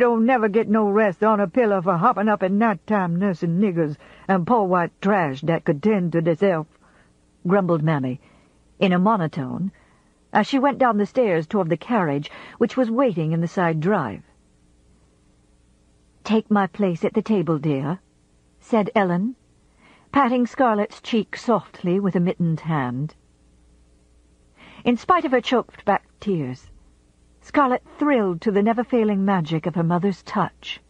don't never get no rest on a pillow for hopping up at night time nursing niggers and poor white trash that could tend to theirself," grumbled Mammy, in a monotone, as she went down the stairs toward the carriage which was waiting in the side drive. "Take my place at the table, dear," said Ellen, patting Scarlett's cheek softly with a mittened hand. In spite of her choked-back tears, Scarlett thrilled to the never-failing magic of her mother's touch,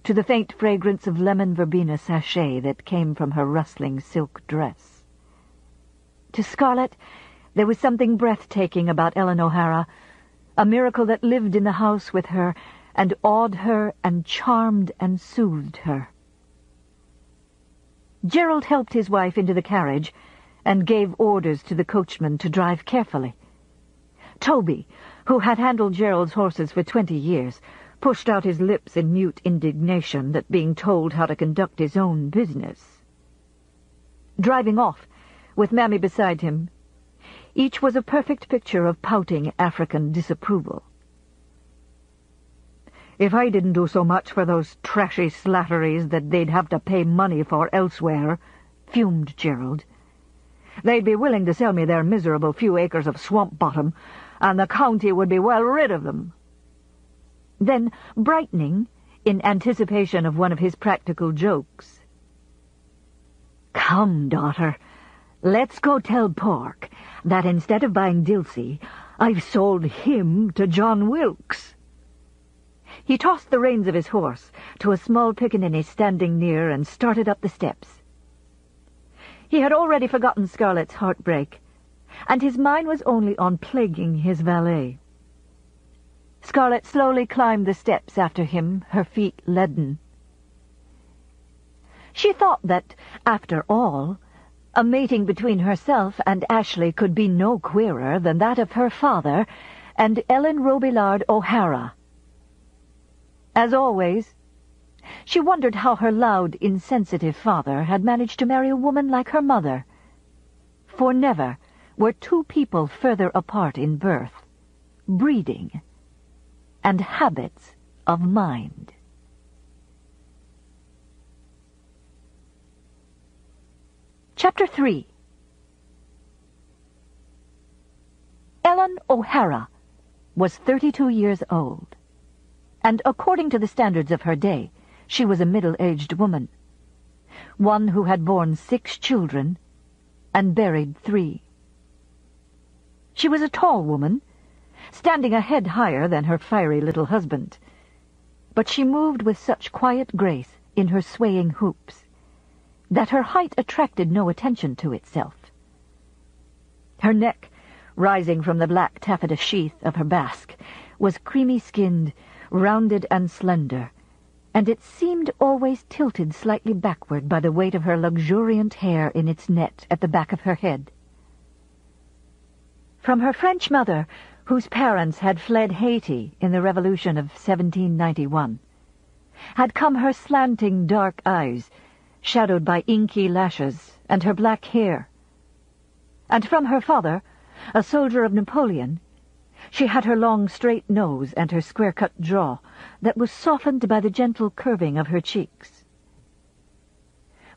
to the faint fragrance of lemon verbena sachet that came from her rustling silk dress. To Scarlett, there was something breathtaking about Ellen O'Hara, a miracle that lived in the house with her and awed her and charmed and soothed her. Gerald helped his wife into the carriage and gave orders to the coachman to drive carefully. Toby, who had handled Gerald's horses for 20 years, pushed out his lips in mute indignation at being told how to conduct his own business. Driving off, with Mammy beside him, each was a perfect picture of pouting African disapproval. "If I didn't do so much for those trashy slatteries that they'd have to pay money for elsewhere," fumed Gerald, "they'd be willing to sell me their miserable few acres of swamp bottom, and the county would be well rid of them." Then, brightening, in anticipation of one of his practical jokes, "Come, daughter, let's go tell Pork that instead of buying Dilsey, I've sold him to John Wilkes." He tossed the reins of his horse to a small pickaninny standing near and started up the steps. He had already forgotten Scarlett's heartbreak, and his mind was only on plaguing his valet. Scarlett slowly climbed the steps after him, her feet leaden. She thought that, after all, a mating between herself and Ashley could be no queerer than that of her father and Ellen Robillard O'Hara. As always, she wondered how her loud, insensitive father had managed to marry a woman like her mother, for never were two people further apart in birth, breeding, and habits of mind. Chapter 3. Ellen O'Hara was 32 years old, and according to the standards of her day, she was a middle-aged woman, one who had borne 6 children and buried 3. She was a tall woman, standing a head higher than her fiery little husband, but she moved with such quiet grace in her swaying hoops that her height attracted no attention to itself. Her neck, rising from the black taffeta sheath of her basque, was creamy-skinned, rounded and slender, and it seemed always tilted slightly backward by the weight of her luxuriant hair in its net at the back of her head. From her French mother, whose parents had fled Haiti in the Revolution of 1791, had come her slanting dark eyes, shadowed by inky lashes, and her black hair. And from her father, a soldier of Napoleon, she had her long straight nose and her square-cut jaw that was softened by the gentle curving of her cheeks.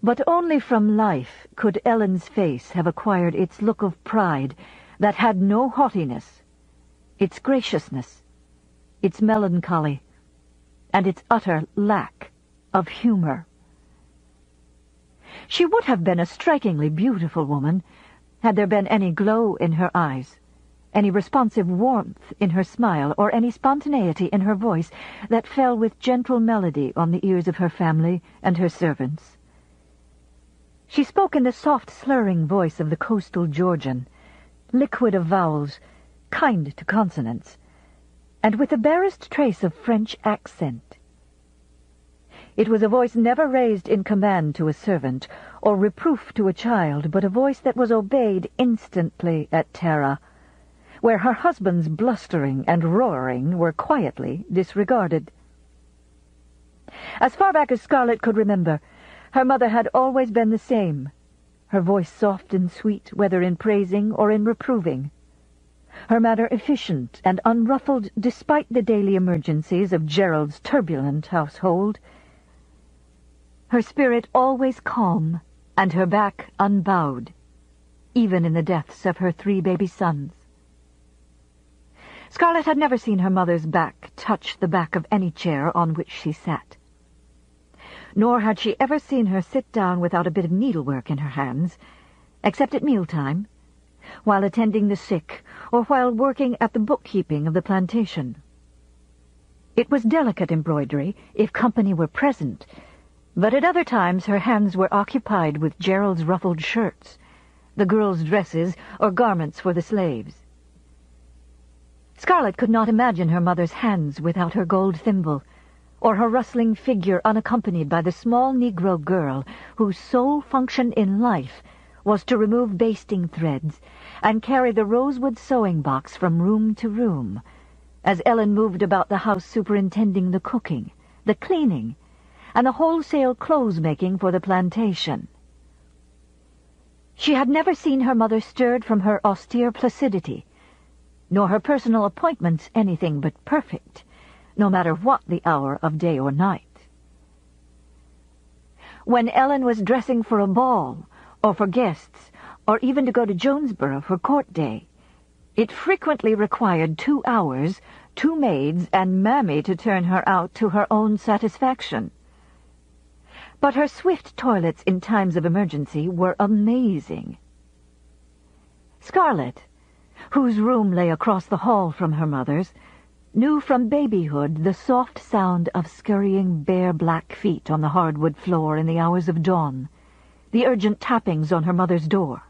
But only from life could Ellen's face have acquired its look of pride that had no haughtiness, its graciousness, its melancholy, and its utter lack of humor. She would have been a strikingly beautiful woman had there been any glow in her eyes, any responsive warmth in her smile, or any spontaneity in her voice that fell with gentle melody on the ears of her family and her servants. She spoke in the soft, slurring voice of the coastal Georgian, liquid of vowels, kind to consonants, and with the barest trace of French accent. It was a voice never raised in command to a servant, or reproof to a child, but a voice that was obeyed instantly at Tara, where her husband's blustering and roaring were quietly disregarded. As far back as Scarlett could remember, her mother had always been the same, her voice soft and sweet, whether in praising or in reproving, her manner efficient and unruffled despite the daily emergencies of Gerald's turbulent household. Her spirit always calm, and her back unbowed, even in the deaths of her 3 baby sons. Scarlett had never seen her mother's back touch the back of any chair on which she sat. Nor had she ever seen her sit down without a bit of needlework in her hands, except at mealtime, while attending the sick, or while working at the bookkeeping of the plantation. It was delicate embroidery, if company were present, but at other times her hands were occupied with Gerald's ruffled shirts, the girls' dresses, or garments for the slaves. Scarlett could not imagine her mother's hands without her gold thimble, or her rustling figure unaccompanied by the small Negro girl whose sole function in life was to remove basting threads and carry the rosewood sewing box from room to room, as Ellen moved about the house superintending the cooking, the cleaning, and the wholesale clothes-making for the plantation. She had never seen her mother stirred from her austere placidity, nor her personal appointments anything but perfect, no matter what the hour of day or night. When Ellen was dressing for a ball, or for guests, or even to go to Jonesboro for court day, it frequently required 2 hours, 2 maids, and Mammy to turn her out to her own satisfaction. But her swift toilets in times of emergency were amazing. Scarlett, whose room lay across the hall from her mother's, knew from babyhood the soft sound of scurrying bare black feet on the hardwood floor in the hours of dawn, the urgent tappings on her mother's door,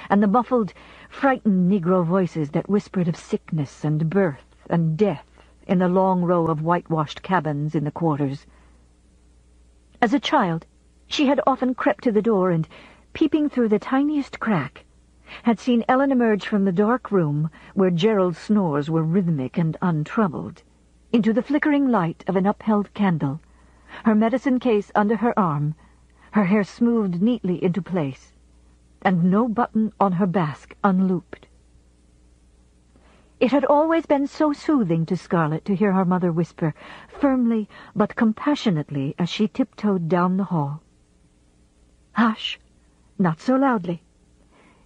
and the muffled, frightened Negro voices that whispered of sickness and birth and death in the long row of whitewashed cabins in the quarters. As a child, she had often crept to the door and, peeping through the tiniest crack, had seen Ellen emerge from the dark room, where Gerald's snores were rhythmic and untroubled, into the flickering light of an upheld candle, her medicine case under her arm, her hair smoothed neatly into place, and no button on her basque unlooped. It had always been so soothing to Scarlett to hear her mother whisper, firmly but compassionately, as she tiptoed down the hall, "Hush, not so loudly.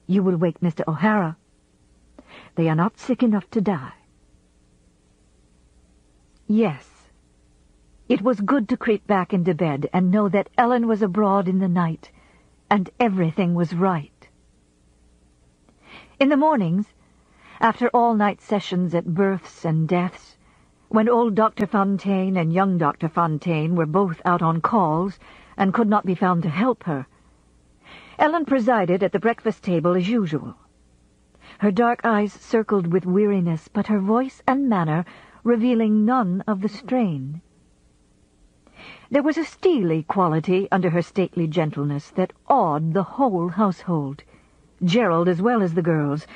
You will wake Mr. O'Hara. They are not sick enough to die." Yes, it was good to creep back into bed and know that Ellen was abroad in the night, and everything was right. In the mornings, after all-night sessions at births and deaths, when old Dr. Fontaine and young Dr. Fontaine were both out on calls and could not be found to help her, Ellen presided at the breakfast table as usual. Her dark eyes circled with weariness, but her voice and manner revealing none of the strain. There was a steely quality under her stately gentleness that awed the whole household, Gerald as well as the girls,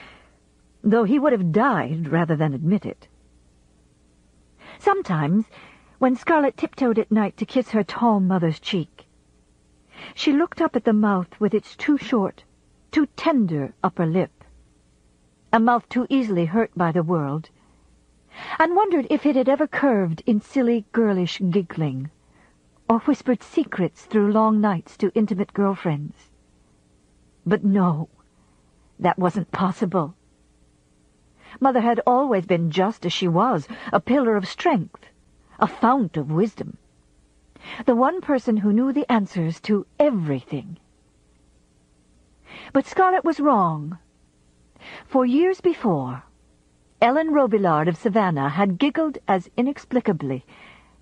though he would have died rather than admit it. Sometimes, when Scarlett tiptoed at night to kiss her tall mother's cheek, she looked up at the mouth with its too short, too tender upper lip, a mouth too easily hurt by the world, and wondered if it had ever curved in silly girlish giggling, or whispered secrets through long nights to intimate girlfriends. But no, that wasn't possible. Mother had always been just as she was, a pillar of strength, a fount of wisdom, the one person who knew the answers to everything. But Scarlett was wrong. For years before, Ellen Robillard of Savannah had giggled as inexplicably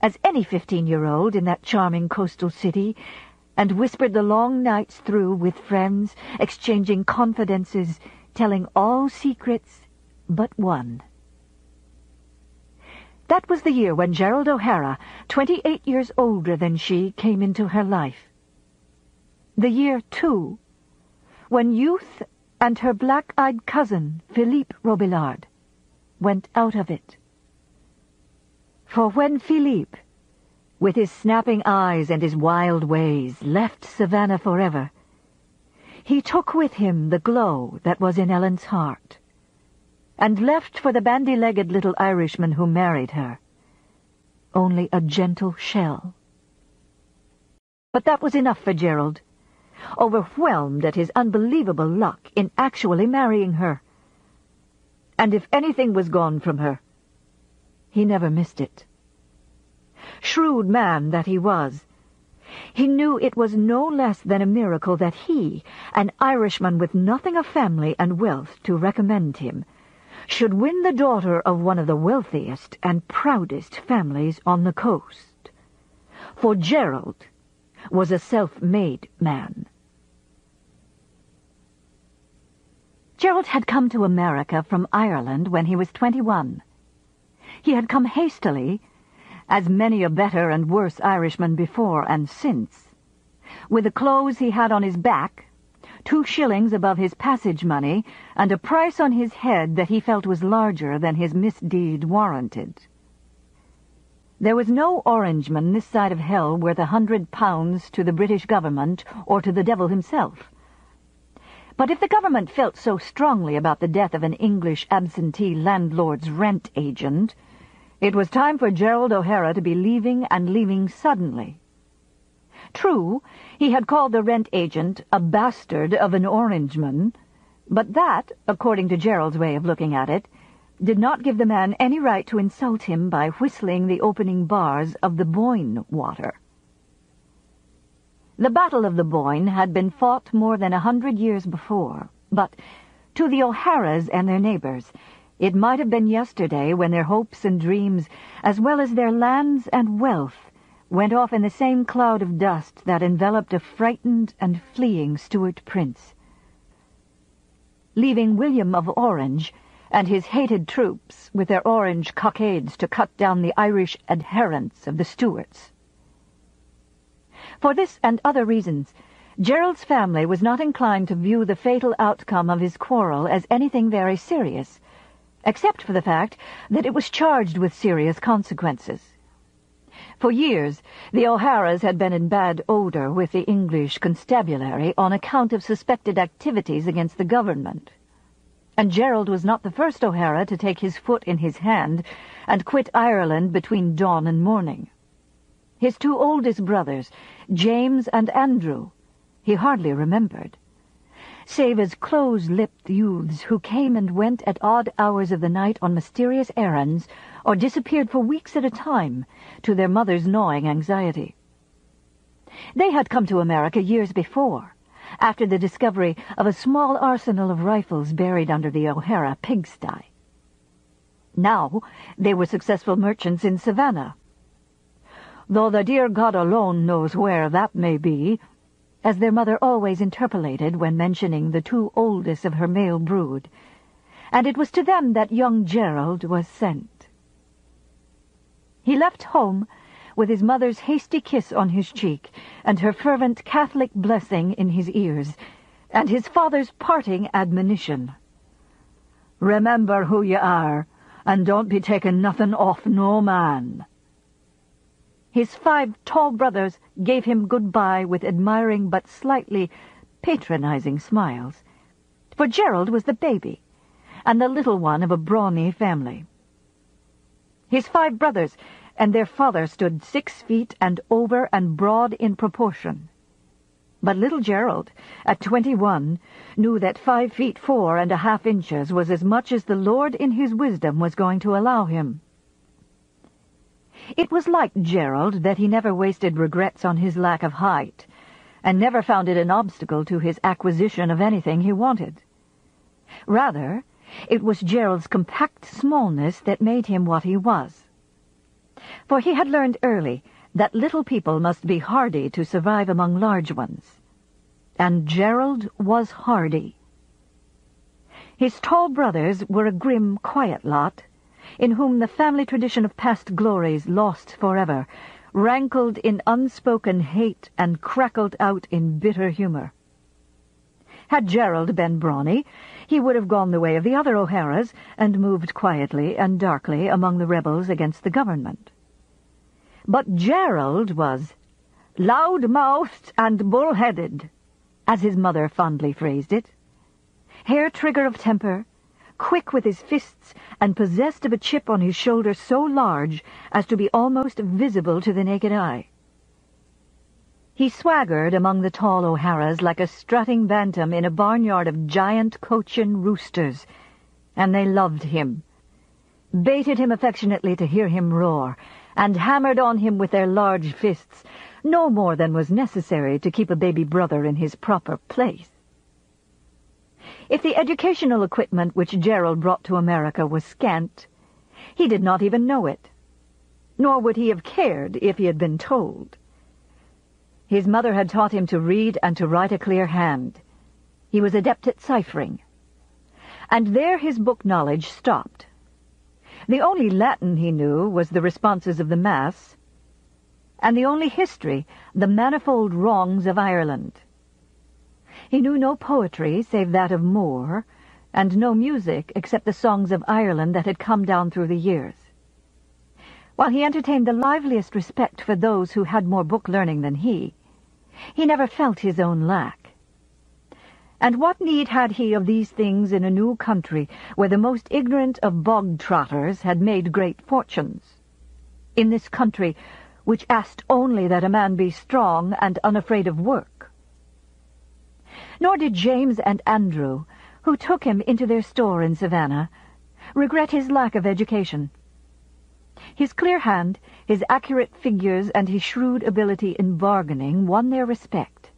as any 15-year-old in that charming coastal city, and whispered the long nights through with friends, exchanging confidences, telling all secrets but one. That was the year when Gerald O'Hara, 28 years older than she, came into her life. The year, too, when youth and her black-eyed cousin, Philippe Robillard, went out of it. For when Philippe, with his snapping eyes and his wild ways, left Savannah forever, he took with him the glow that was in Ellen's heart, and left for the bandy-legged little Irishman who married her only a gentle shell. But that was enough for Gerald, overwhelmed at his unbelievable luck in actually marrying her. And if anything was gone from her, he never missed it. Shrewd man that he was, he knew it was no less than a miracle that he, an Irishman with nothing of family and wealth to recommend him, should win the daughter of one of the wealthiest and proudest families on the coast. For Gerald was a self-made man. Gerald had come to America from Ireland when he was 21. He had come hastily, as many a better and worse Irishman before and since, with the clothes he had on his back, 2 shillings above his passage money, and a price on his head that he felt was larger than his misdeed warranted. There was no Orangeman this side of hell worth £100 to the British government or to the devil himself. But if the government felt so strongly about the death of an English absentee landlord's rent agent, it was time for Gerald O'Hara to be leaving, and leaving suddenly. True, he had called the rent agent a bastard of an Orangeman, but that, according to Gerald's way of looking at it, did not give the man any right to insult him by whistling the opening bars of the Boyne Water. The Battle of the Boyne had been fought more than 100 years before, but to the O'Haras and their neighbors, it might have been yesterday when their hopes and dreams, as well as their lands and wealth, went off in the same cloud of dust that enveloped a frightened and fleeing Stuart prince. Leaving William of Orange and his hated troops with their orange cockades to cut down the Irish adherents of the Stuarts. For this and other reasons, Gerald's family was not inclined to view the fatal outcome of his quarrel as anything very serious, except for the fact that it was charged with serious consequences. For years, the O'Haras had been in bad odor with the English constabulary on account of suspected activities against the government. And Gerald was not the first O'Hara to take his foot in his hand and quit Ireland between dawn and morning. His 2 oldest brothers, James and Andrew, he hardly remembered, save as close-lipped youths who came and went at odd hours of the night on mysterious errands, or disappeared for weeks at a time, to their mother's gnawing anxiety. They had come to America years before, after the discovery of a small arsenal of rifles buried under the O'Hara pigsty. Now they were successful merchants in Savannah, though the dear God alone knows where that may be, as their mother always interpolated when mentioning the 2 oldest of her male brood, and it was to them that young Gerald was sent. He left home with his mother's hasty kiss on his cheek, and her fervent Catholic blessing in his ears, and his father's parting admonition. "Remember who you are, and don't be taking nothing off no man." His 5 tall brothers gave him goodbye with admiring but slightly patronizing smiles, for Gerald was the baby, and the little one of a brawny family. His 5 brothers and their father stood 6 feet and over and broad in proportion. But little Gerald, at 21, knew that 5 feet 4½ inches was as much as the Lord in his wisdom was going to allow him. It was like Gerald that he never wasted regrets on his lack of height, and never found it an obstacle to his acquisition of anything he wanted. Rather, it was Gerald's compact smallness that made him what he was. For he had learned early that little people must be hardy to survive among large ones. And Gerald was hardy. His tall brothers were a grim, quiet lot, in whom the family tradition of past glories lost forever, rankled in unspoken hate and crackled out in bitter humor. Had Gerald been brawny, he would have gone the way of the other O'Haras and moved quietly and darkly among the rebels against the government. But Gerald was loud-mouthed and bull-headed, as his mother fondly phrased it, hair-trigger of temper, quick with his fists, and possessed of a chip on his shoulder so large as to be almost visible to the naked eye. He swaggered among the tall O'Haras like a strutting bantam in a barnyard of giant Cochin roosters, and they loved him, baited him affectionately to hear him roar, and hammered on him with their large fists, no more than was necessary to keep a baby brother in his proper place. If the educational equipment which Gerald brought to America was scant, he did not even know it, nor would he have cared if he had been told. His mother had taught him to read and to write a clear hand. He was adept at ciphering. And there his book knowledge stopped. The only Latin he knew was the responses of the Mass, and the only history, the manifold wrongs of Ireland. He knew no poetry save that of Moore, and no music except the songs of Ireland that had come down through the years. While he entertained the liveliest respect for those who had more book learning than he never felt his own lack. And what need had he of these things in a new country where the most ignorant of bog-trotters had made great fortunes? In this country which asked only that a man be strong and unafraid of work. Nor did James and Andrew, who took him into their store in Savannah, regret his lack of education. His clear hand, his accurate figures, and his shrewd ability in bargaining won their respect,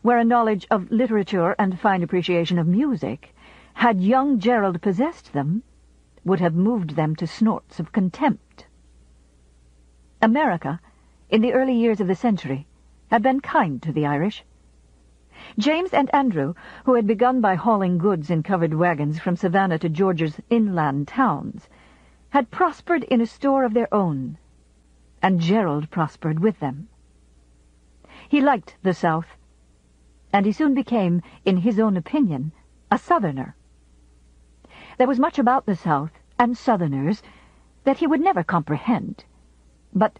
where a knowledge of literature and fine appreciation of music, had young Gerald possessed them, would have moved them to snorts of contempt. America, in the early years of the century, had been kind to the Irish. James and Andrew, who had begun by hauling goods in covered wagons from Savannah to Georgia's inland towns, had prospered in a store of their own, and Gerald prospered with them. He liked the South, and he soon became, in his own opinion, a Southerner. There was much about the South and Southerners that he would never comprehend, but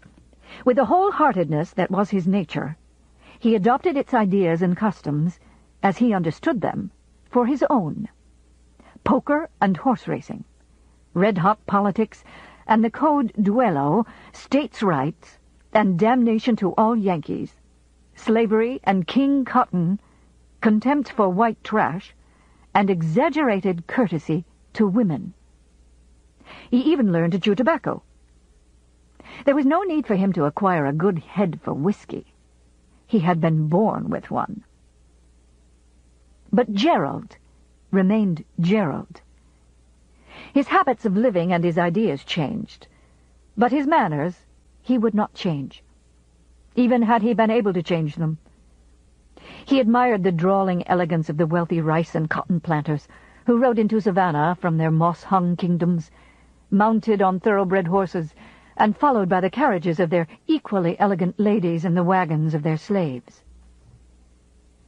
with the wholeheartedness that was his nature, he adopted its ideas and customs, as he understood them, for his own. Poker and horse racing, red-hot politics, and the code duello, states' rights, and damnation to all Yankees, slavery and King Cotton, contempt for white trash, and exaggerated courtesy to women. He even learned to chew tobacco. There was no need for him to acquire a good head for whiskey. He had been born with one. But Gerald remained Gerald. His habits of living and his ideas changed, but his manners he would not change, even had he been able to change them. He admired the drawling elegance of the wealthy rice and cotton planters who rode into Savannah from their moss-hung kingdoms, mounted on thoroughbred horses, and followed by the carriages of their equally elegant ladies and the wagons of their slaves.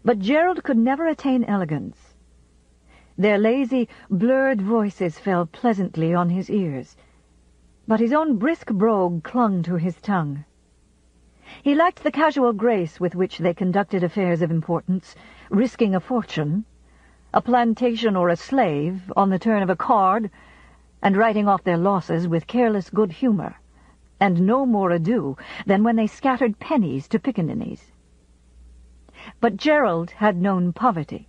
But Gerald could never attain elegance. Their lazy, blurred voices fell pleasantly on his ears, but his own brisk brogue clung to his tongue. He lacked the casual grace with which they conducted affairs of importance, risking a fortune, a plantation or a slave on the turn of a card, and writing off their losses with careless good humor, and no more ado than when they scattered pennies to pickaninnies. But Gerald had known poverty,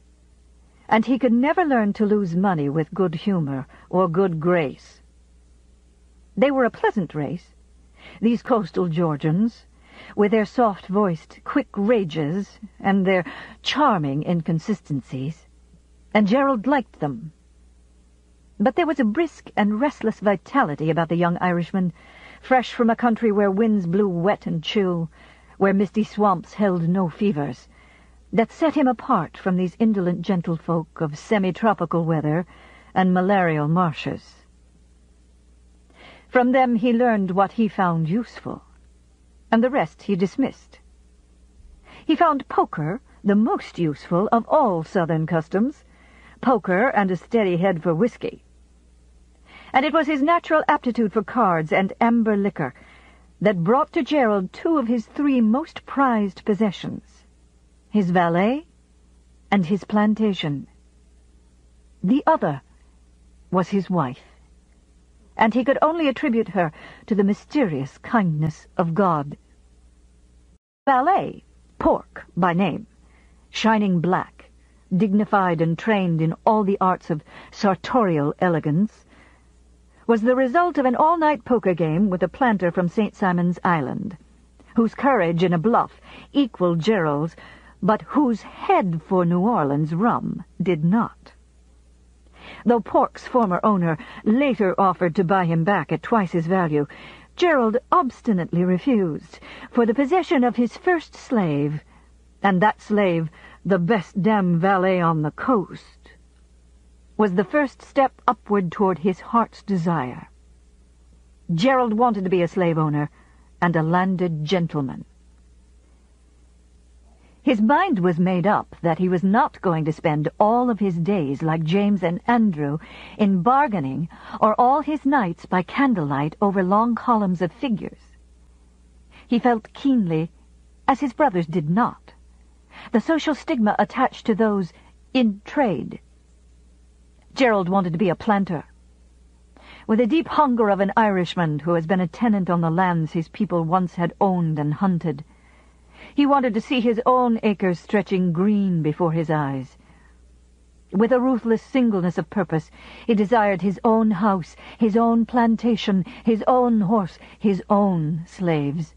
and he could never learn to lose money with good humor or good grace. They were a pleasant race, these coastal Georgians, with their soft-voiced, quick rages and their charming inconsistencies, and Gerald liked them. But there was a brisk and restless vitality about the young Irishman, fresh from a country where winds blew wet and chill, where misty swamps held no fevers, that set him apart from these indolent gentlefolk of semi-tropical weather and malarial marshes. From them he learned what he found useful, and the rest he dismissed. He found poker the most useful of all Southern customs, poker and a steady head for whiskey. And it was his natural aptitude for cards and amber liquor that brought to Gerald two of his three most prized possessions, his valet and his plantation. The other, was his wife, and he could only attribute her to the mysterious kindness of God. Valet, Pork by name, shining black, dignified and trained in all the arts of sartorial elegance, was the result of an all-night poker game with a planter from St. Simon's Island, whose courage in a bluff equaled Gerald's, but whose head for New Orleans rum did not. Though Pork's former owner later offered to buy him back at twice his value, Gerald obstinately refused, for the possession of his first slave, and that slave the best damn valet on the coast, was the first step upward toward his heart's desire. Gerald wanted to be a slave owner and a landed gentleman. His mind was made up that he was not going to spend all of his days like James and Andrew in bargaining, or all his nights by candlelight over long columns of figures. He felt keenly, as his brothers did not, the social stigma attached to those in trade. Gerald wanted to be a planter, with the deep hunger of an Irishman who has been a tenant on the lands his people once had owned and hunted. He wanted to see his own acres stretching green before his eyes. With a ruthless singleness of purpose, he desired his own house, his own plantation, his own horse, his own slaves.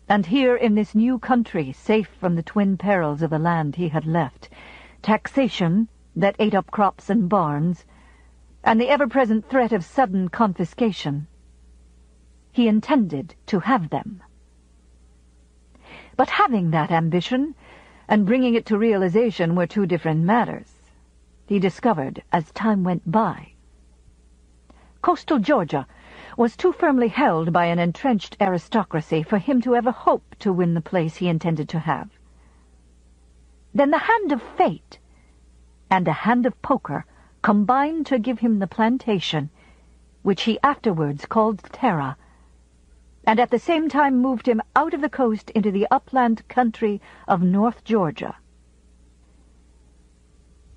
And here in this new country, safe from the twin perils of the land he had left, taxation that ate up crops and barns, and the ever-present threat of sudden confiscation, he intended to have them. But having that ambition and bringing it to realization were two different matters, he discovered as time went by. Coastal Georgia was too firmly held by an entrenched aristocracy for him to ever hope to win the place he intended to have. Then the hand of fate and a hand of poker combined to give him the plantation, which he afterwards called Terra, and at the same time moved him out of the coast into the upland country of North Georgia.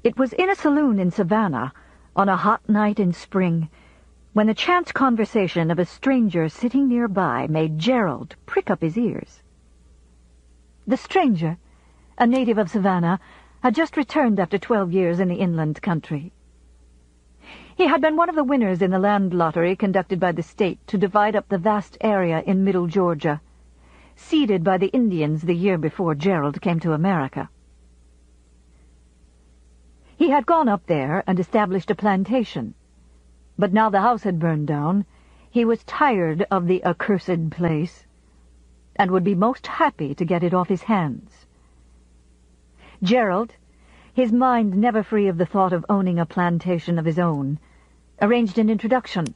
It was in a saloon in Savannah, on a hot night in spring, when the chance conversation of a stranger sitting nearby made Gerald prick up his ears. The stranger, a native of Savannah, had just returned after 12 years in the inland country. He had been one of the winners in the land lottery conducted by the state to divide up the vast area in middle Georgia, ceded by the Indians the year before Gerald came to America. He had gone up there and established a plantation, but now the house had burned down, he was tired of the accursed place, and would be most happy to get it off his hands. Gerald, his mind never free of the thought of owning a plantation of his own, arranged an introduction,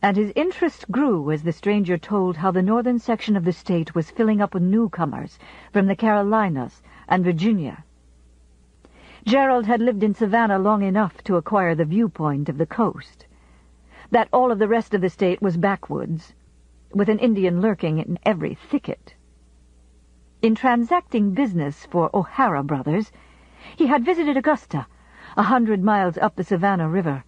and his interest grew as the stranger told how the northern section of the state was filling up with newcomers from the Carolinas and Virginia. Gerald had lived in Savannah long enough to acquire the viewpoint of the coast, that all of the rest of the state was backwoods, with an Indian lurking in every thicket. In transacting business for O'Hara Brothers, he had visited Augusta, 100 miles up the Savannah River,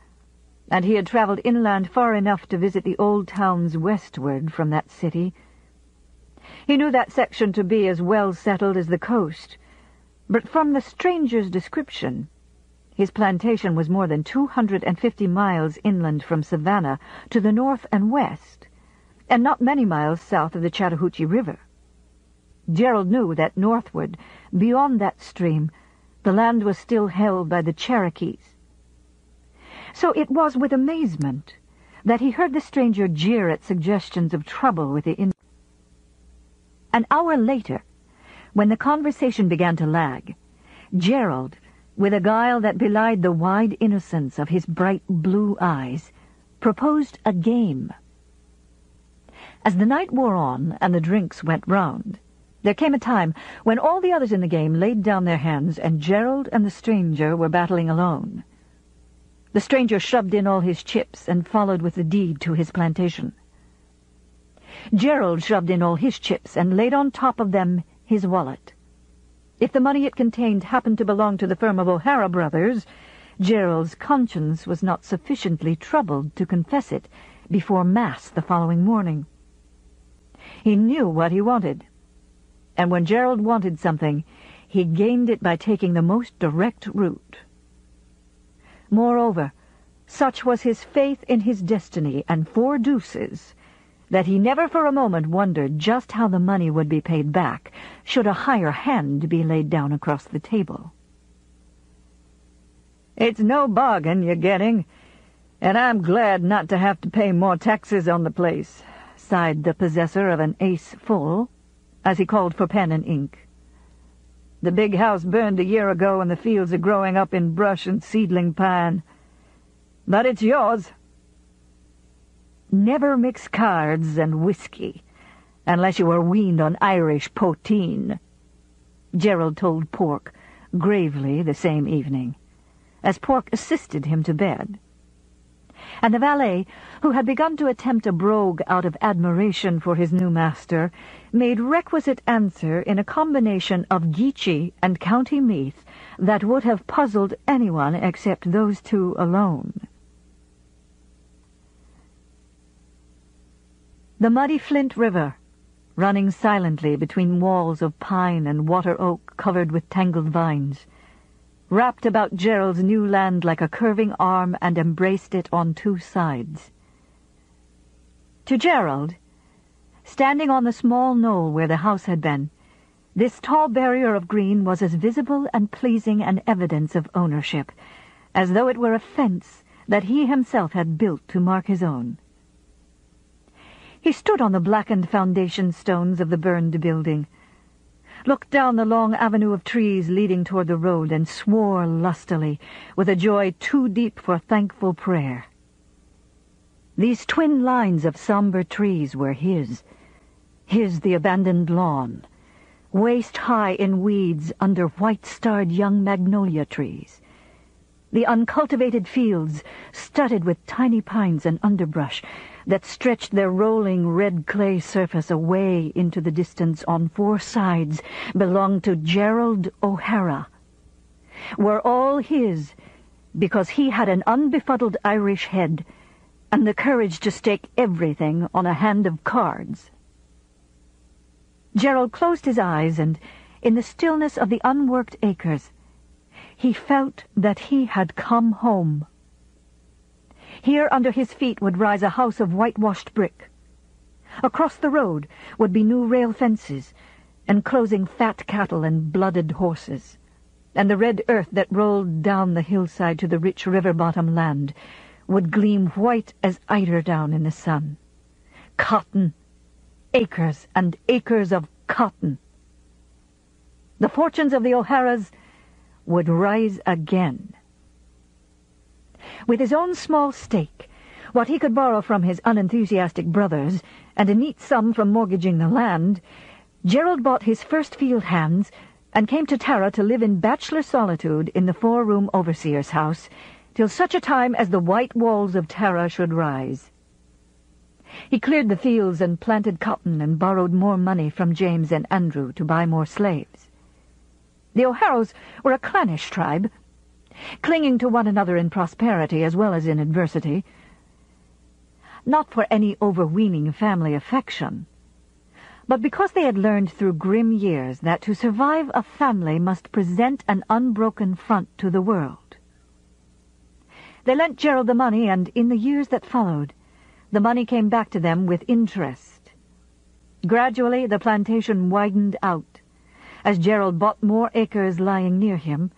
and he had traveled inland far enough to visit the old towns westward from that city. He knew that section to be as well settled as the coast, but from the stranger's description, his plantation was more than 250 miles inland from Savannah to the north and west, and not many miles south of the Chattahoochee River. Gerald knew that northward, beyond that stream, the land was still held by the Cherokees. So it was with amazement that he heard the stranger jeer at suggestions of trouble with the Indians. An hour later, when the conversation began to lag, Gerald, with a guile that belied the wide innocence of his bright blue eyes, proposed a game. As the night wore on and the drinks went round, there came a time when all the others in the game laid down their hands and Gerald and the stranger were battling alone. The stranger shoved in all his chips and followed with the deed to his plantation. Gerald shoved in all his chips and laid on top of them his wallet. If the money it contained happened to belong to the firm of O'Hara Brothers, Gerald's conscience was not sufficiently troubled to confess it before Mass the following morning. He knew what he wanted, and when Gerald wanted something, he gained it by taking the most direct route. Moreover, such was his faith in his destiny and 4 deuces, that he never for a moment wondered just how the money would be paid back, should a higher hand be laid down across the table. "It's no bargain you're getting, and I'm glad not to have to pay more taxes on the place," sighed the possessor of an ace full, as he called for pen and ink. "The big house burned a year ago, and the fields are growing up in brush and seedling pine. But it's yours. Never mix cards and whiskey, unless you were weaned on Irish poteen," Gerald told Pork gravely the same evening, as Pork assisted him to bed. And the valet, who had begun to attempt a brogue out of admiration for his new master, made requisite answer in a combination of Geechee and County Meath that would have puzzled anyone except those 2 alone. The muddy Flint River, running silently between walls of pine and water oak covered with tangled vines, wrapped about Gerald's new land like a curving arm and embraced it on 2 sides. To Gerald, standing on the small knoll where the house had been, this tall barrier of green was as visible and pleasing an evidence of ownership, as though it were a fence that he himself had built to mark his own. He stood on the blackened foundation stones of the burned building, looked down the long avenue of trees leading toward the road, and swore lustily, with a joy too deep for thankful prayer. These twin lines of somber trees were his the abandoned lawn, waist-high in weeds under white-starred young magnolia trees, the uncultivated fields studded with tiny pines and underbrush that stretched their rolling red clay surface away into the distance on 4 sides belonged to Gerald O'Hara, were all his because he had an unbefuddled Irish head and the courage to stake everything on a hand of cards. Gerald closed his eyes, and in the stillness of the unworked acres, he felt that he had come home. Here under his feet would rise a house of whitewashed brick. Across the road would be new rail fences, enclosing fat cattle and blooded horses, and the red earth that rolled down the hillside to the rich river-bottom land would gleam white as eiderdown in the sun. Cotton, acres and acres of cotton. The fortunes of the O'Haras would rise again. With his own small stake, what he could borrow from his unenthusiastic brothers, and a neat sum from mortgaging the land, Gerald bought his first field hands and came to Tara to live in bachelor solitude in the 4-room overseer's house, till such a time as the white walls of Tara should rise. He cleared the fields and planted cotton and borrowed more money from James and Andrew to buy more slaves. The O'Haras were a clannish tribe, clinging to one another in prosperity as well as in adversity, not for any overweening family affection, but because they had learned through grim years that to survive a family must present an unbroken front to the world. They lent Gerald the money, and in the years that followed, the money came back to them with interest. Gradually the plantation widened out, as Gerald bought more acres lying near him,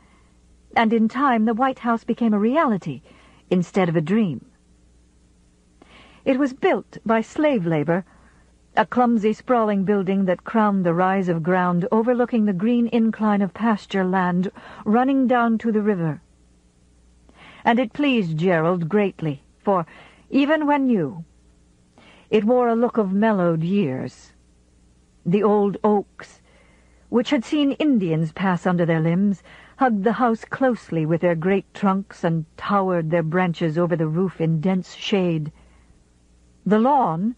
and in time the White House became a reality instead of a dream. It was built by slave labor, a clumsy, sprawling building that crowned the rise of ground overlooking the green incline of pasture land running down to the river. And it pleased Gerald greatly, for, even when new, it wore a look of mellowed years. The old oaks, which had seen Indians pass under their limbs, hugged the house closely with their great trunks and towered their branches over the roof in dense shade. The lawn,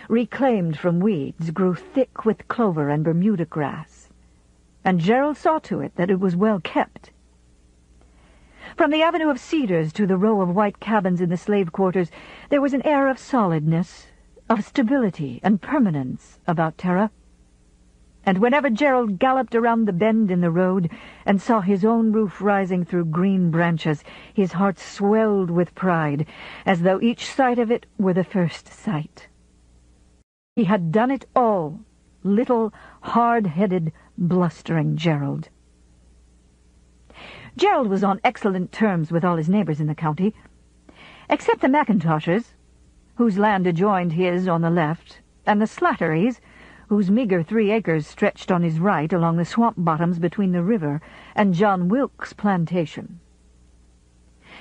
reclaimed from weeds, grew thick with clover and Bermuda grass, and Gerald saw to it that it was well kept. From the avenue of cedars to the row of white cabins in the slave quarters, there was an air of solidness, of stability and permanence about Terra. And whenever Gerald galloped around the bend in the road and saw his own roof rising through green branches, his heart swelled with pride, as though each sight of it were the first sight. He had done it all, little, hard-headed, blustering Gerald. Gerald was on excellent terms with all his neighbors in the county, except the Macintoshes, whose land adjoined his on the left, and the Slatterys, whose meager 3 acres stretched on his right along the swamp bottoms between the river and John Wilkes' plantation.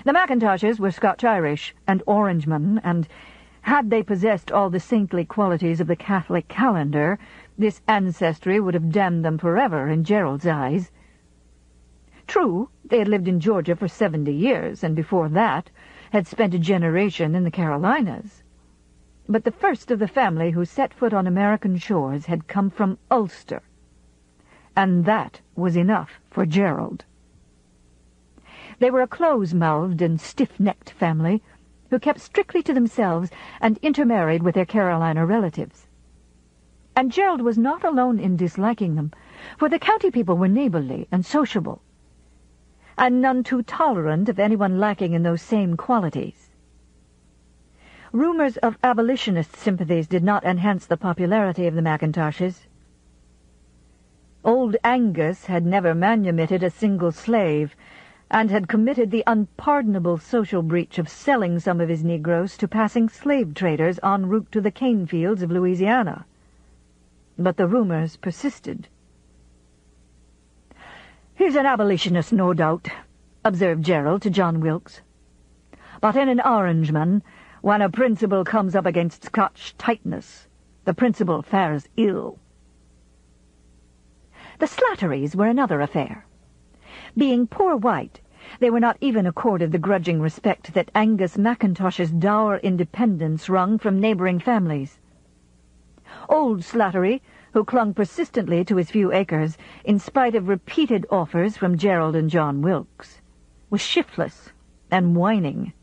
The Macintoshes were Scotch-Irish and Orangemen, and had they possessed all the saintly qualities of the Catholic calendar, this ancestry would have damned them forever in Gerald's eyes. True, they had lived in Georgia for 70 years, and before that had spent a generation in the Carolinas. But the first of the family who set foot on American shores had come from Ulster, and that was enough for Gerald. They were a close-mouthed and stiff-necked family who kept strictly to themselves and intermarried with their Carolina relatives. And Gerald was not alone in disliking them, for the county people were neighborly and sociable, and none too tolerant of anyone lacking in those same qualities. Rumors of abolitionist sympathies did not enhance the popularity of the Macintoshes. Old Angus had never manumitted a single slave, and had committed the unpardonable social breach of selling some of his Negroes to passing slave traders en route to the cane fields of Louisiana. But the rumors persisted. "He's an abolitionist, no doubt," observed Gerald to John Wilkes. "But in an Orangeman, when a principle comes up against Scotch tightness, the principle fares ill." The Slatterys were another affair. Being poor white, they were not even accorded the grudging respect that Angus Macintosh's dour independence wrung from neighboring families. Old Slattery, who clung persistently to his few acres, in spite of repeated offers from Gerald and John Wilkes, was shiftless and whining.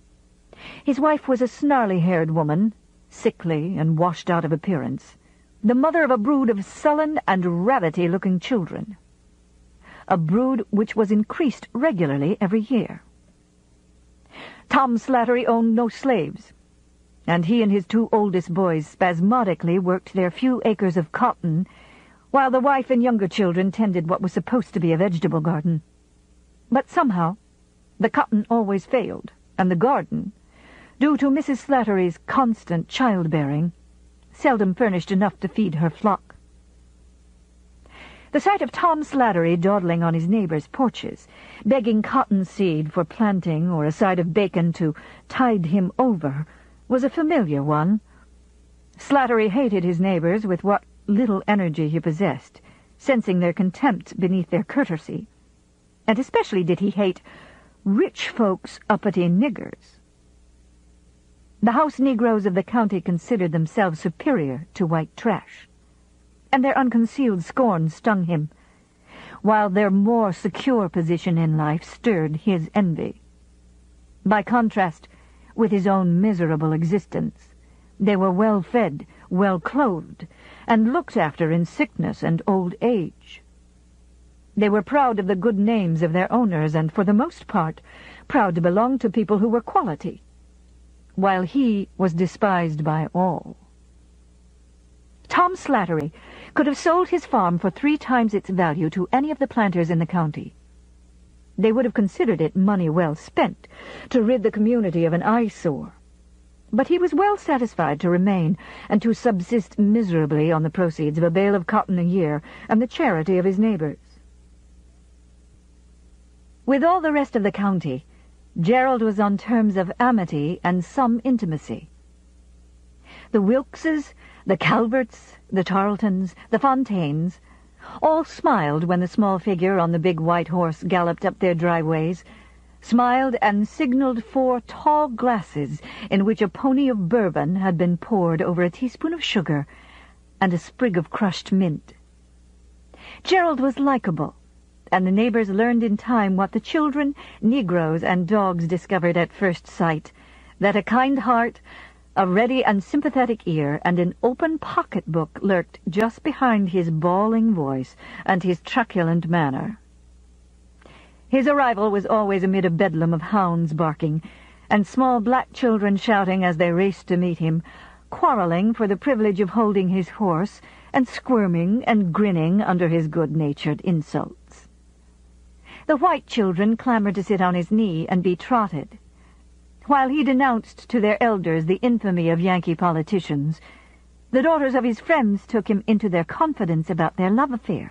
His wife was a snarly-haired woman, sickly and washed out of appearance, the mother of a brood of sullen and rabbity-looking children, a brood which was increased regularly every year. Tom Slattery owned no slaves, and he and his 2 oldest boys spasmodically worked their few acres of cotton, while the wife and younger children tended what was supposed to be a vegetable garden. But somehow the cotton always failed, and the garden, due to Mrs. Slattery's constant childbearing, seldom furnished enough to feed her flock. The sight of Tom Slattery dawdling on his neighbors' porches, begging cotton seed for planting or a side of bacon to tide him over, was a familiar one. Slattery hated his neighbors with what little energy he possessed, sensing their contempt beneath their courtesy, and especially did he hate rich folks' uppity niggers. The house Negroes of the county considered themselves superior to white trash, and their unconcealed scorn stung him, while their more secure position in life stirred his envy. By contrast with his own miserable existence, they were well-fed, well-clothed, and looked after in sickness and old age. They were proud of the good names of their owners, and for the most part proud to belong to people who were quality, while he was despised by all. Tom Slattery could have sold his farm for 3 times its value to any of the planters in the county. They would have considered it money well spent to rid the community of an eyesore. But he was well satisfied to remain and to subsist miserably on the proceeds of a bale of cotton a year and the charity of his neighbors. With all the rest of the county, Gerald was on terms of amity and some intimacy. The Wilkeses, the Calverts, the Tarletons, the Fontaines, all smiled when the small figure on the big white horse galloped up their driveways, smiled and signaled 4 tall glasses in which a pony of bourbon had been poured over a teaspoon of sugar and a sprig of crushed mint. Gerald was likable, and the neighbors learned in time what the children, Negroes, and dogs discovered at first sight, that a kind heart, a ready and sympathetic ear, and an open pocketbook lurked just behind his bawling voice and his truculent manner. His arrival was always amid a bedlam of hounds barking, and small black children shouting as they raced to meet him, quarreling for the privilege of holding his horse, and squirming and grinning under his good-natured insults. The white children clamored to sit on his knee and be trotted, while he denounced to their elders the infamy of Yankee politicians. The daughters of his friends took him into their confidence about their love affairs.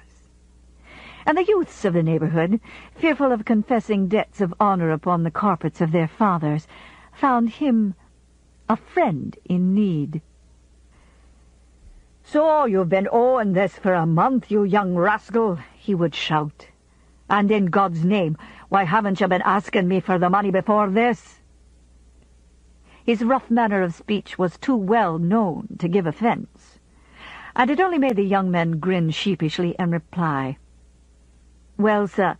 And the youths of the neighborhood, fearful of confessing debts of honor upon the carpets of their fathers, found him a friend in need. "So you've been owing this for a month, you young rascal," he would shout. "And in God's name, why haven't you been asking me for the money before this?" His rough manner of speech was too well known to give offense, and it only made the young men grin sheepishly and reply, "Well, sir,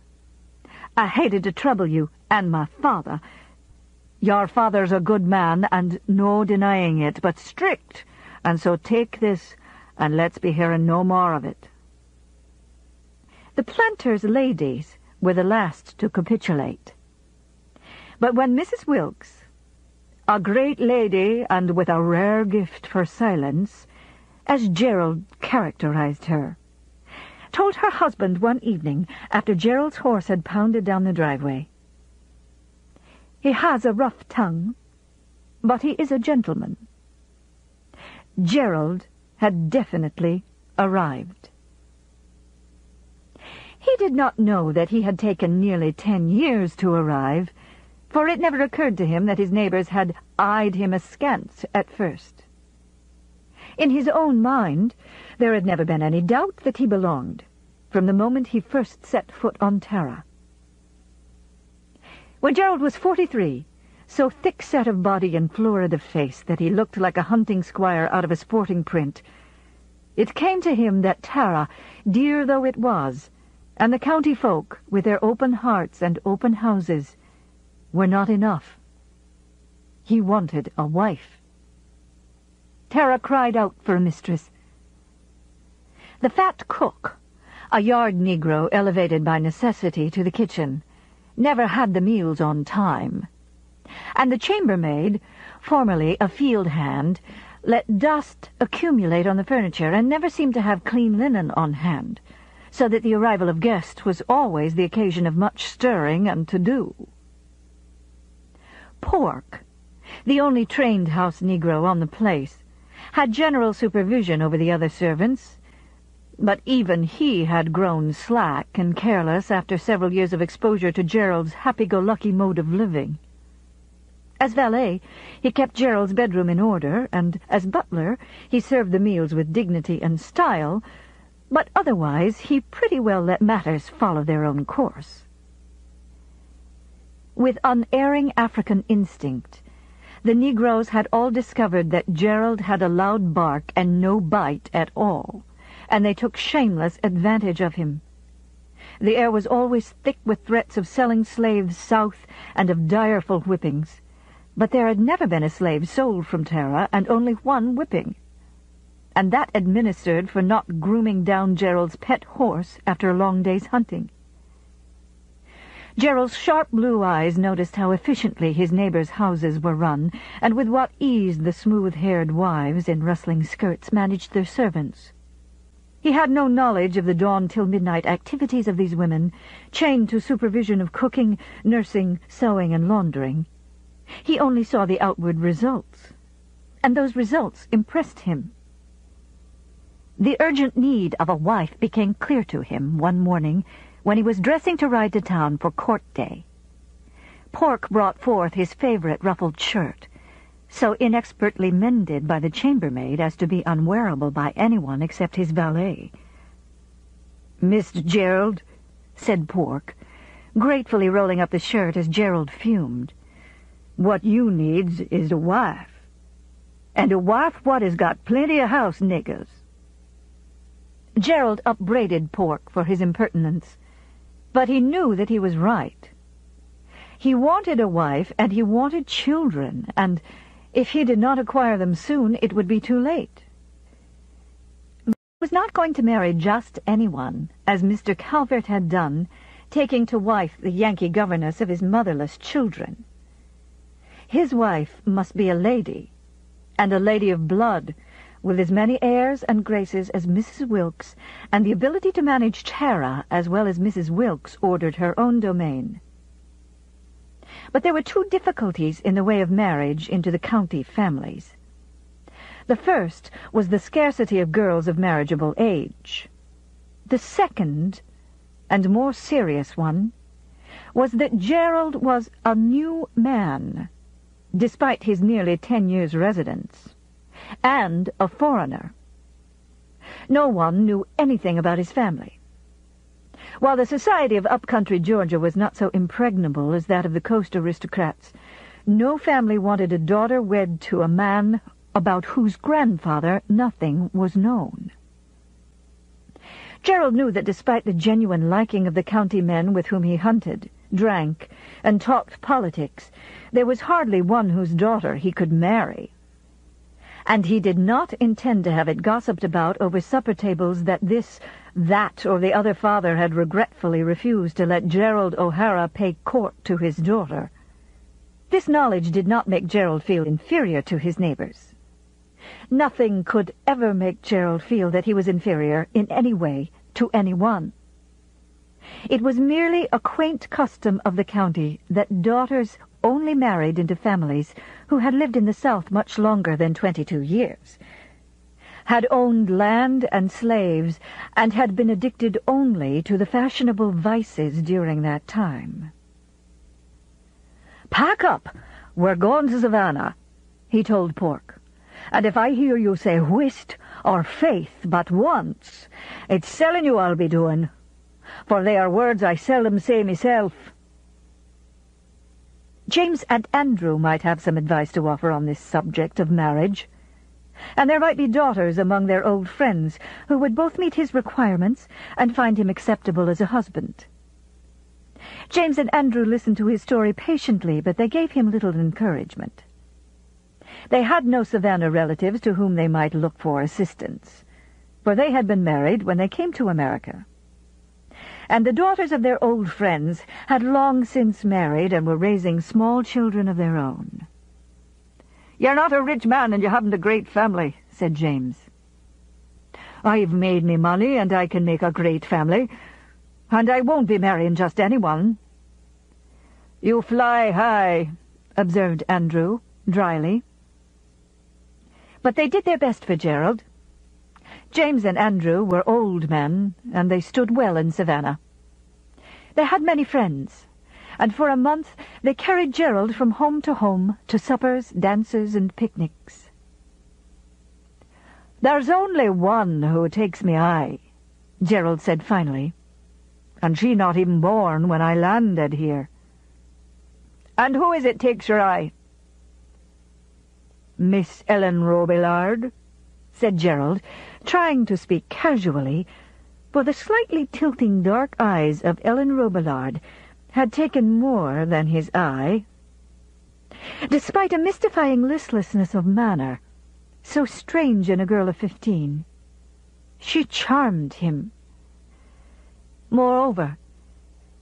I hated to trouble you and my father. Your father's a good man, and no denying it, but strict, and so take this, and let's be hearing no more of it." The planters' ladies were the last to capitulate. But when Mrs. Wilkes, a great lady and with a rare gift for silence, as Gerald characterized her, told her husband one evening after Gerald's horse had pounded down the driveway, "He has a rough tongue, but he is a gentleman," Gerald had definitely arrived. He did not know that he had taken nearly 10 years to arrive, for it never occurred to him that his neighbors had eyed him askance at first. In his own mind, there had never been any doubt that he belonged, from the moment he first set foot on Tara. When Gerald was 43, so thick-set of body and florid of face that he looked like a hunting squire out of a sporting print, it came to him that Tara, dear though it was, and the county folk, with their open hearts and open houses, were not enough. He wanted a wife. Tara cried out for a mistress. The fat cook, a yard Negro elevated by necessity to the kitchen, never had the meals on time, and the chambermaid, formerly a field hand, let dust accumulate on the furniture and never seemed to have clean linen on hand, so that the arrival of guests was always the occasion of much stirring and to-do. Pork, the only trained house Negro on the place, had general supervision over the other servants, but even he had grown slack and careless after several years of exposure to Gerald's happy-go-lucky mode of living. As valet, he kept Gerald's bedroom in order, and as butler, he served the meals with dignity and style, but otherwise he pretty well let matters follow their own course. With unerring African instinct, the Negroes had all discovered that Gerald had a loud bark and no bite at all, and they took shameless advantage of him. The air was always thick with threats of selling slaves south and of direful whippings, but there had never been a slave sold from Tara, and only one whipping, and that administered for not grooming down Gerald's pet horse after a long day's hunting. Gerald's sharp blue eyes noticed how efficiently his neighbors' houses were run, and with what ease the smooth-haired wives in rustling skirts managed their servants. He had no knowledge of the dawn-till-midnight activities of these women, chained to supervision of cooking, nursing, sewing, and laundering. He only saw the outward results, and those results impressed him. The urgent need of a wife became clear to him one morning when he was dressing to ride to town for court day. Pork brought forth his favorite ruffled shirt, so inexpertly mended by the chambermaid as to be unwearable by anyone except his valet. "Mr. Gerald," said Pork, gratefully rolling up the shirt as Gerald fumed, "what you needs is a wife, and a wife what has got plenty of house niggers." Gerald upbraided Pork for his impertinence, But he knew that he was right. He wanted a wife, and he wanted children, and if he did not acquire them soon, it would be too late. He was not going to marry just anyone, as Mr. Calvert had done, taking to wife the Yankee governess of his motherless children. His wife must be a lady, and a lady of blood, with as many airs and graces as Mrs. Wilkes, and the ability to manage Tara as well as Mrs. Wilkes ordered her own domain. But there were two difficulties in the way of marriage into the county families. The first was the scarcity of girls of marriageable age. The second, and more serious one, was that Gerald was a new man, despite his nearly 10 years' residence, and a foreigner. No one knew anything about his family. While the society of up-country Georgia was not so impregnable as that of the coast aristocrats, no family wanted a daughter wed to a man about whose grandfather nothing was known. Gerald knew that despite the genuine liking of the county men with whom he hunted, drank, and talked politics, there was hardly one whose daughter he could marry. And he did not intend to have it gossiped about over supper tables that this, that, or the other father had regretfully refused to let Gerald O'Hara pay court to his daughter. This knowledge did not make Gerald feel inferior to his neighbors. Nothing could ever make Gerald feel that he was inferior in any way to anyone. It was merely a quaint custom of the county that daughters only married into families who had lived in the South much longer than 22 years, had owned land and slaves, and had been addicted only to the fashionable vices during that time. "Pack up! We're going to Savannah," he told Pork. "And if I hear you say whist or faith but once, it's selling you I'll be doing, for they are words I seldom say myself." James and Andrew might have some advice to offer on this subject of marriage, and there might be daughters among their old friends who would both meet his requirements and find him acceptable as a husband. James and Andrew listened to his story patiently, but they gave him little encouragement. They had no Savannah relatives to whom they might look for assistance, for they had been married when they came to America. And the daughters of their old friends had long since married and were raising small children of their own. "You're not a rich man and you haven't a great family," said James. "I've made me money and I can make a great family, and I won't be marrying just anyone." "You fly high," observed Andrew, dryly. But they did their best for Gerald. James and Andrew were old men, and they stood well in Savannah. They had many friends, and for a month they carried Gerald from home to suppers, dances, and picnics. "There's only one who takes me eye," Gerald said finally, "and she not even born when I landed here." "And who is it takes your eye?" "Miss Ellen Robillard," said Gerald, trying to speak casually, for the slightly tilting dark eyes of Ellen Robillard had taken more than his eye. Despite a mystifying listlessness of manner, so strange in a girl of 15, she charmed him. Moreover,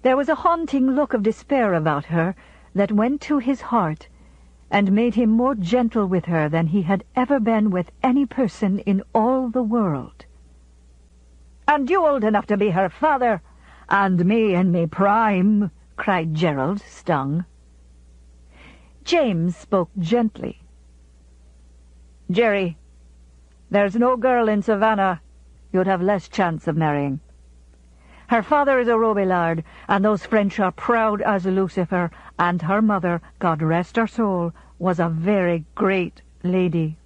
there was a haunting look of despair about her that went to his heart and made him more gentle with her than he had ever been with any person in all the world. "And you old enough to be her father, and me in me prime," cried Gerald, stung. James spoke gently. "Jerry, there's no girl in Savannah you'd have less chance of marrying. Her father is a Robillard, and those French are proud as Lucifer, and her mother, God rest her soul, was a very great lady."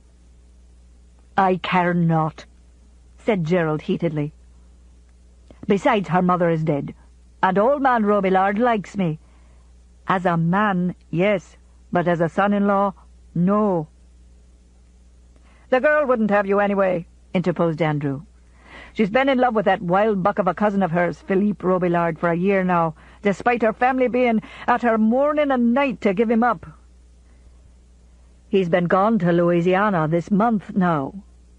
"I care not," said Gerald heatedly. "Besides, her mother is dead, and old man Robillard likes me. As a man, yes, but as a son-in-law, no." "The girl wouldn't have you anyway," interposed Andrew. She's been in love with that wild buck of a cousin of hers, Philippe Robillard, for a year now, despite her family being at her morning and night to give him up. He's been gone to Louisiana this month now,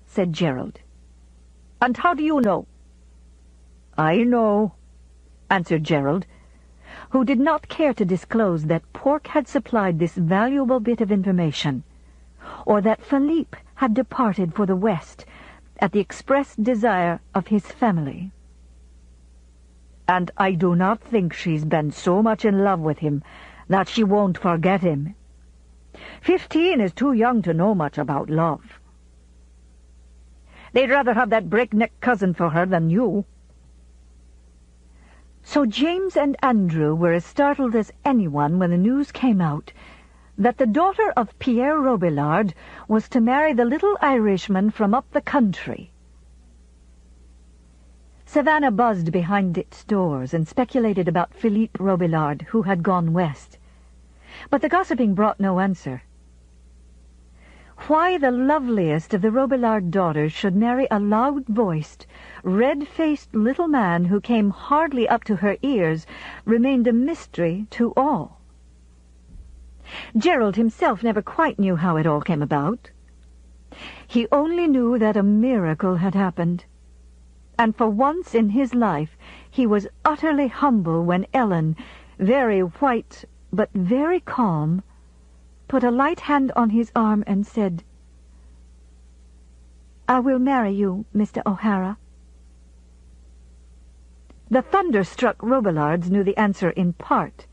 said Gerald. And how do you know? I know, answered Gerald, who did not care to disclose that Pork had supplied this valuable bit of information, or that Philippe had departed for the West at the express desire of his family. And I do not think she's been so much in love with him that she won't forget him. 15 is too young to know much about love. They'd rather have that breakneck cousin for her than you. So James and Andrew were as startled as anyone when the news came out that the daughter of Pierre Robillard was to marry the little Irishman from up the country. Savannah buzzed behind its doors and speculated about Philippe Robillard, who had gone west. But the gossiping brought no answer. Why the loveliest of the Robillard daughters should marry a loud-voiced, red-faced little man who came hardly up to her ears remained a mystery to all. Gerald himself never quite knew how it all came about. He only knew that a miracle had happened, and for once in his life he was utterly humble when Ellen, very white but very calm, put a light hand on his arm and said, "I will marry you, Mr. O'Hara." The thunderstruck Robillards knew the answer in part,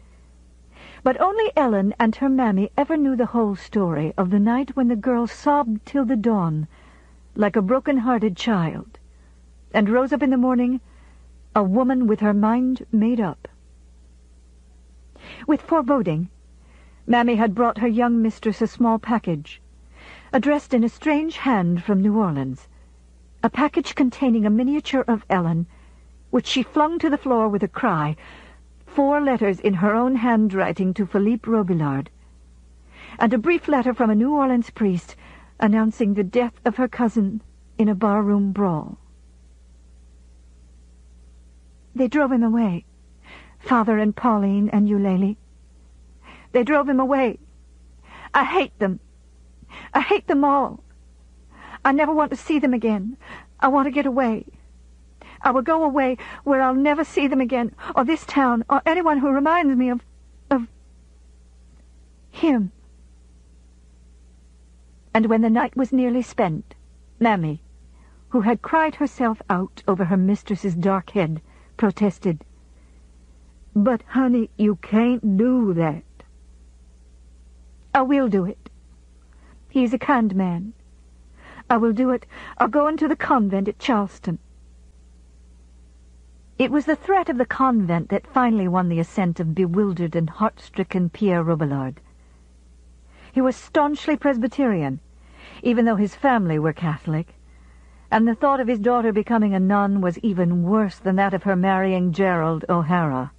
but only Ellen and her mammy ever knew the whole story of the night when the girl sobbed till the dawn, like a broken-hearted child, and rose up in the morning a woman with her mind made up. With foreboding, Mammy had brought her young mistress a small package, addressed in a strange hand from New Orleans, a package containing a miniature of Ellen, which she flung to the floor with a cry, 4 letters in her own handwriting to Philippe Robillard, and a brief letter from a New Orleans priest announcing the death of her cousin in a barroom brawl. They drove him away, Father and Pauline and Eulalie. They drove him away. I hate them. I hate them all. I never want to see them again. I want to get away. I will go away where I'll never see them again, or this town, or anyone who reminds me of him. And when the night was nearly spent, Mammy, who had cried herself out over her mistress's dark head, protested, "But, honey, you can't do that." "I will do it. He is a kind man. I will do it. I'll go into the convent at Charleston." It was the threat of the convent that finally won the assent of bewildered and heart-stricken Pierre Robillard. He was staunchly Presbyterian, even though his family were Catholic, and the thought of his daughter becoming a nun was even worse than that of her marrying Gerald O'Hara.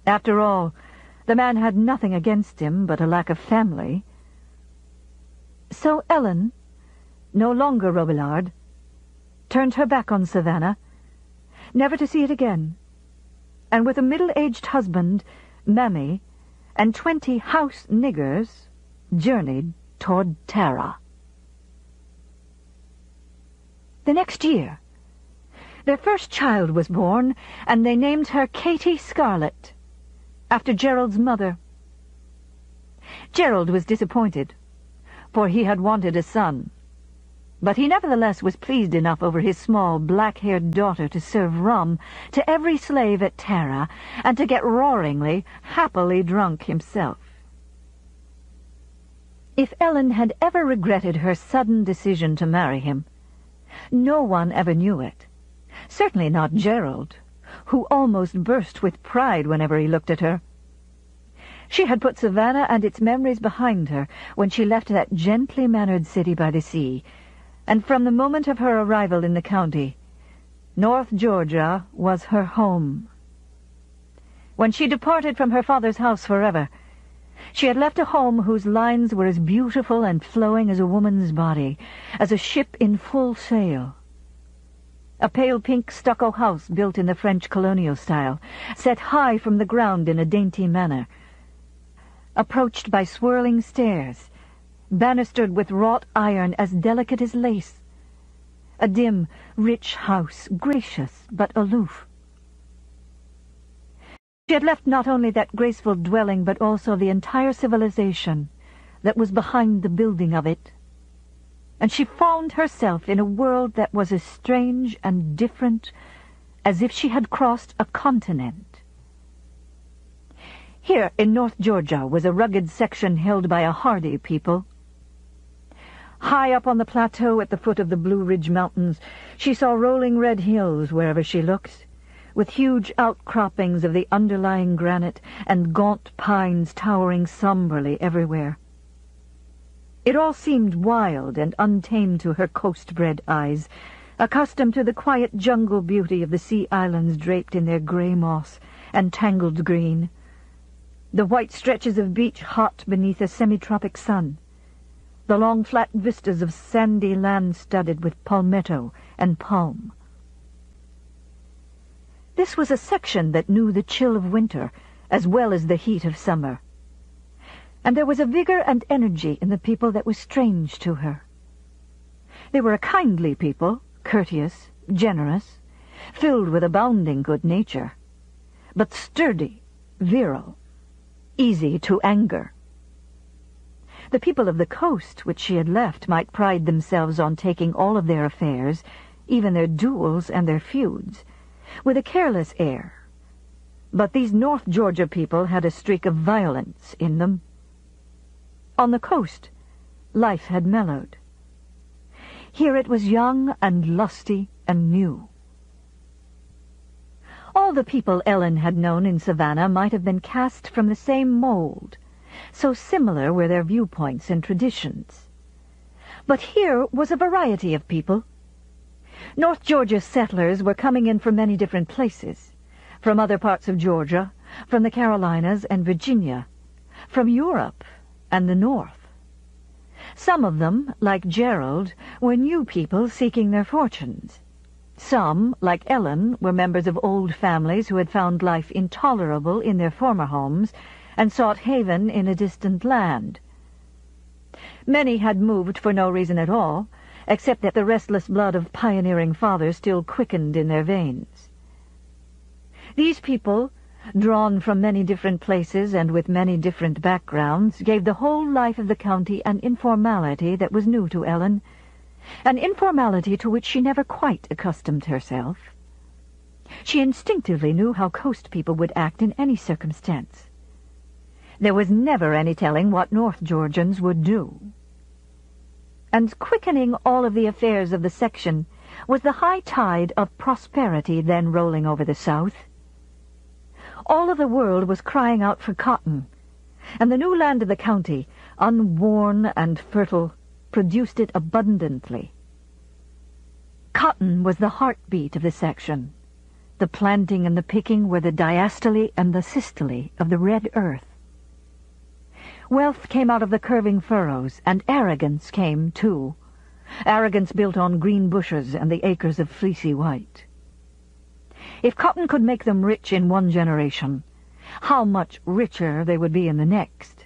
After all, the man had nothing against him but a lack of family. So Ellen, no longer Robillard, turned her back on Savannah, never to see it again, and with a middle-aged husband, Mammy, and 20 house niggers, journeyed toward Tara. The next year, their first child was born, and they named her Katie Scarlett, after Gerald's mother. Gerald was disappointed, for he had wanted a son, but he nevertheless was pleased enough over his small, black-haired daughter to serve rum to every slave at Tara, and to get roaringly, happily drunk himself. If Ellen had ever regretted her sudden decision to marry him, no one ever knew it. Certainly not Gerald, who almost burst with pride whenever he looked at her. She had put Savannah and its memories behind her when she left that gently-mannered city by the sea, and from the moment of her arrival in the county, North Georgia was her home. When she departed from her father's house forever, she had left a home whose lines were as beautiful and flowing as a woman's body, as a ship in full sail. a pale pink stucco house built in the French colonial style, set high from the ground in a dainty manner, approached by swirling stairs, banistered with wrought iron as delicate as lace. A dim, rich house, gracious but aloof. She had left not only that graceful dwelling, but also the entire civilization that was behind the building of it. And she found herself in a world that was as strange and different as if she had crossed a continent. Here in North Georgia was a rugged section held by a hardy people. High up on the plateau at the foot of the Blue Ridge Mountains, she saw rolling red hills wherever she looked, with huge outcroppings of the underlying granite and gaunt pines towering somberly everywhere. It all seemed wild and untamed to her coast-bred eyes, accustomed to the quiet jungle beauty of the sea islands draped in their grey moss and tangled green, the white stretches of beach hot beneath a semi-tropic sun, the long flat vistas of sandy land studded with palmetto and palm. This was a section that knew the chill of winter as well as the heat of summer, and there was a vigor and energy in the people that was strange to her. They were a kindly people, courteous, generous, filled with abounding good nature, but sturdy, virile, easy to anger. The people of the coast which she had left might pride themselves on taking all of their affairs, even their duels and their feuds, with a careless air. But these North Georgia people had a streak of violence in them. On the coast, life had mellowed. Here it was young and lusty and new. All the people Ellen had known in Savannah might have been cast from the same mold, so similar were their viewpoints and traditions. But here was a variety of people. North Georgia settlers were coming in from many different places, from other parts of Georgia, from the Carolinas and Virginia, from Europe and the North. Some of them, like Gerald, were new people seeking their fortunes. Some, like Ellen, were members of old families who had found life intolerable in their former homes and sought haven in a distant land. Many had moved for no reason at all, except that the restless blood of pioneering fathers still quickened in their veins. These people, drawn from many different places and with many different backgrounds, gave the whole life of the county an informality that was new to Ellen, an informality to which she never quite accustomed herself. She instinctively knew how coast people would act in any circumstance. There was never any telling what North Georgians would do. And quickening all of the affairs of the section was the high tide of prosperity then rolling over the South. All of the world was crying out for cotton, and the new land of the county, unworn and fertile, produced it abundantly. Cotton was the heartbeat of the section. The planting and the picking were the diastole and the systole of the red earth. Wealth came out of the curving furrows, and arrogance came, too. Arrogance built on green bushes and the acres of fleecy white. If cotton could make them rich in one generation, how much richer they would be in the next.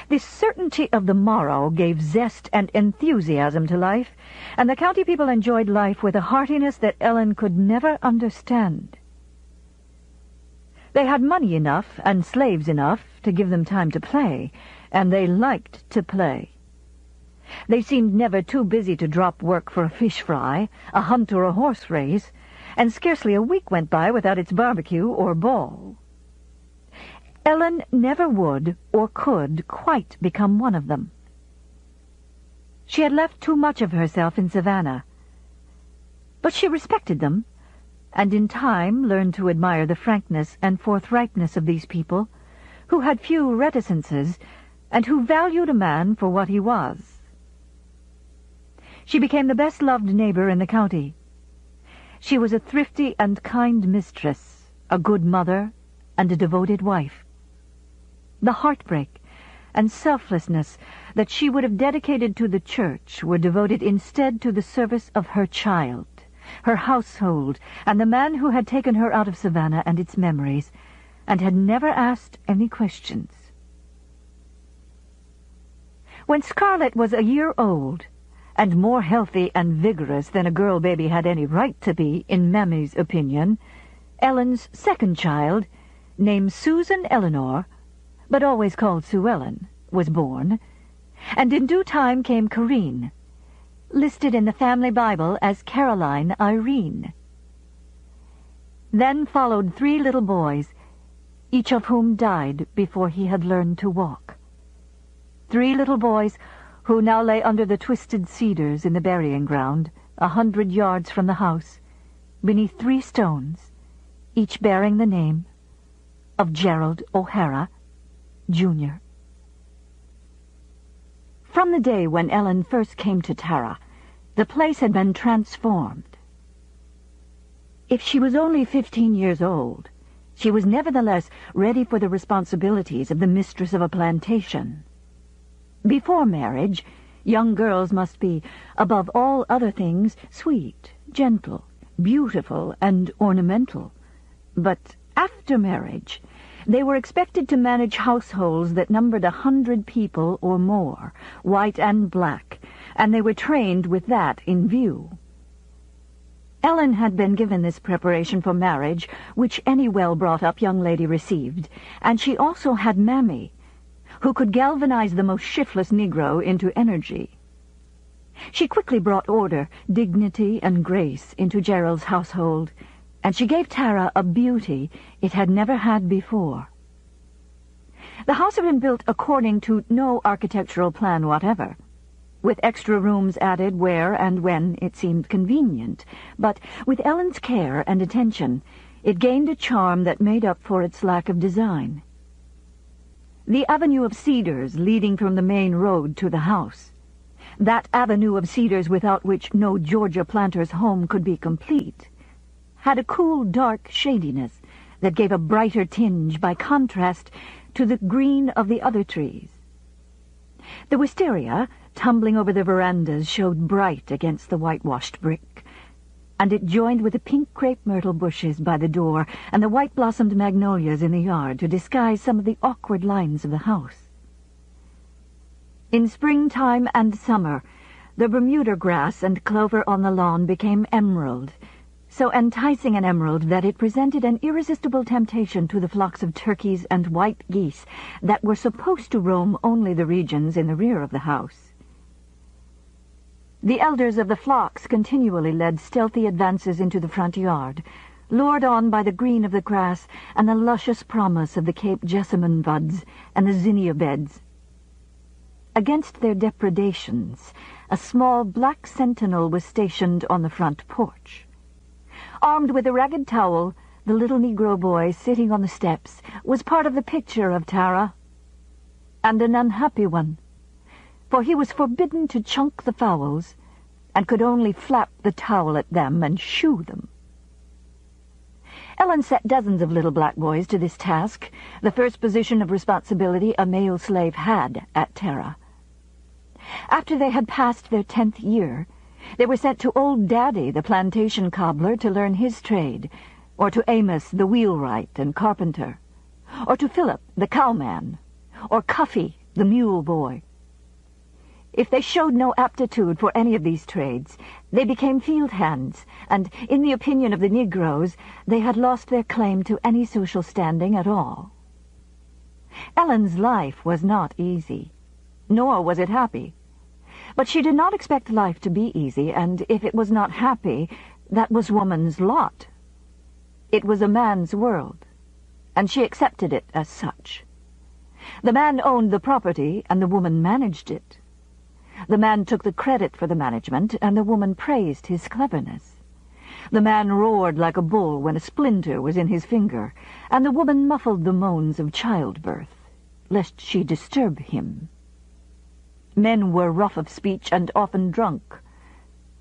This certainty of the morrow gave zest and enthusiasm to life, and the county people enjoyed life with a heartiness that Ellen could never understand. They had money enough and slaves enough to give them time to play, and they liked to play. They seemed never too busy to drop work for a fish fry, a hunt or a horse race, and scarcely a week went by without its barbecue or ball. Ellen never would or could quite become one of them. She had left too much of herself in Savannah, but she respected them, and in time learned to admire the frankness and forthrightness of these people, who had few reticences, and who valued a man for what he was. She became the best-loved neighbor in the county. She was a thrifty and kind mistress, a good mother, and a devoted wife. The heartbreak and selflessness that she would have dedicated to the church were devoted instead to the service of her child. her household, and the man who had taken her out of Savannah and its memories, and had never asked any questions. When Scarlett was a year old, and more healthy and vigorous than a girl baby had any right to be, in Mammy's opinion, Ellen's second child, named Susan Eleanor, but always called Sue Ellen, was born, and in due time came Corinne, listed in the family Bible as Caroline Irene. Then followed 3 little boys, each of whom died before he had learned to walk. 3 little boys who now lay under the twisted cedars in the burying ground, 100 yards from the house, beneath 3 stones, each bearing the name of Gerald O'Hara, Jr. From the day when Ellen first came to Tara, the place had been transformed. If she was only 15 years old, she was nevertheless ready for the responsibilities of the mistress of a plantation. Before marriage, young girls must be, above all other things, sweet, gentle, beautiful, and ornamental. But after marriage, they were expected to manage households that numbered 100 people or more, white and black, and they were trained with that in view. Ellen had been given this preparation for marriage, which any well-brought-up young lady received, and she also had Mammy, who could galvanize the most shiftless Negro into energy. She quickly brought order, dignity, and grace into Gerald's household, and she gave Tara a beauty it had never had before. The house had been built according to no architectural plan whatever, with extra rooms added where and when it seemed convenient, but with Ellen's care and attention, it gained a charm that made up for its lack of design. The avenue of cedars leading from the main road to the house, that avenue of cedars without which no Georgia planter's home could be complete, had a cool, dark shadiness that gave a brighter tinge by contrast to the green of the other trees. The wisteria, tumbling over the verandas, showed bright against the whitewashed brick, and it joined with the pink crepe myrtle bushes by the door and the white-blossomed magnolias in the yard to disguise some of the awkward lines of the house. In springtime and summer, the Bermuda grass and clover on the lawn became emerald, so enticing an emerald that it presented an irresistible temptation to the flocks of turkeys and white geese that were supposed to roam only the regions in the rear of the house. The elders of the flocks continually led stealthy advances into the front yard, lured on by the green of the grass and the luscious promise of the Cape jessamine buds and the zinnia beds. Against their depredations, a small black sentinel was stationed on the front porch. Armed with a ragged towel, the little Negro boy sitting on the steps was part of the picture of Tara, and an unhappy one, for he was forbidden to chunk the fowls, and could only flap the towel at them and shoo them. Ellen set dozens of little black boys to this task, the first position of responsibility a male slave had at Tara. After they had passed their 10th year, they were sent to old Daddy, the plantation cobbler, to learn his trade, or to Amos, the wheelwright and carpenter, or to Philip, the cowman, or Cuffy, the mule boy. If they showed no aptitude for any of these trades, they became field hands, and, in the opinion of the Negroes, they had lost their claim to any social standing at all. Ellen's life was not easy, nor was it happy. But she did not expect life to be easy, and if it was not happy, that was woman's lot. It was a man's world, and she accepted it as such. The man owned the property, and the woman managed it. The man took the credit for the management, and the woman praised his cleverness. The man roared like a bull when a splinter was in his finger, and the woman muffled the moans of childbirth, lest she disturb him. Men were rough of speech and often drunk.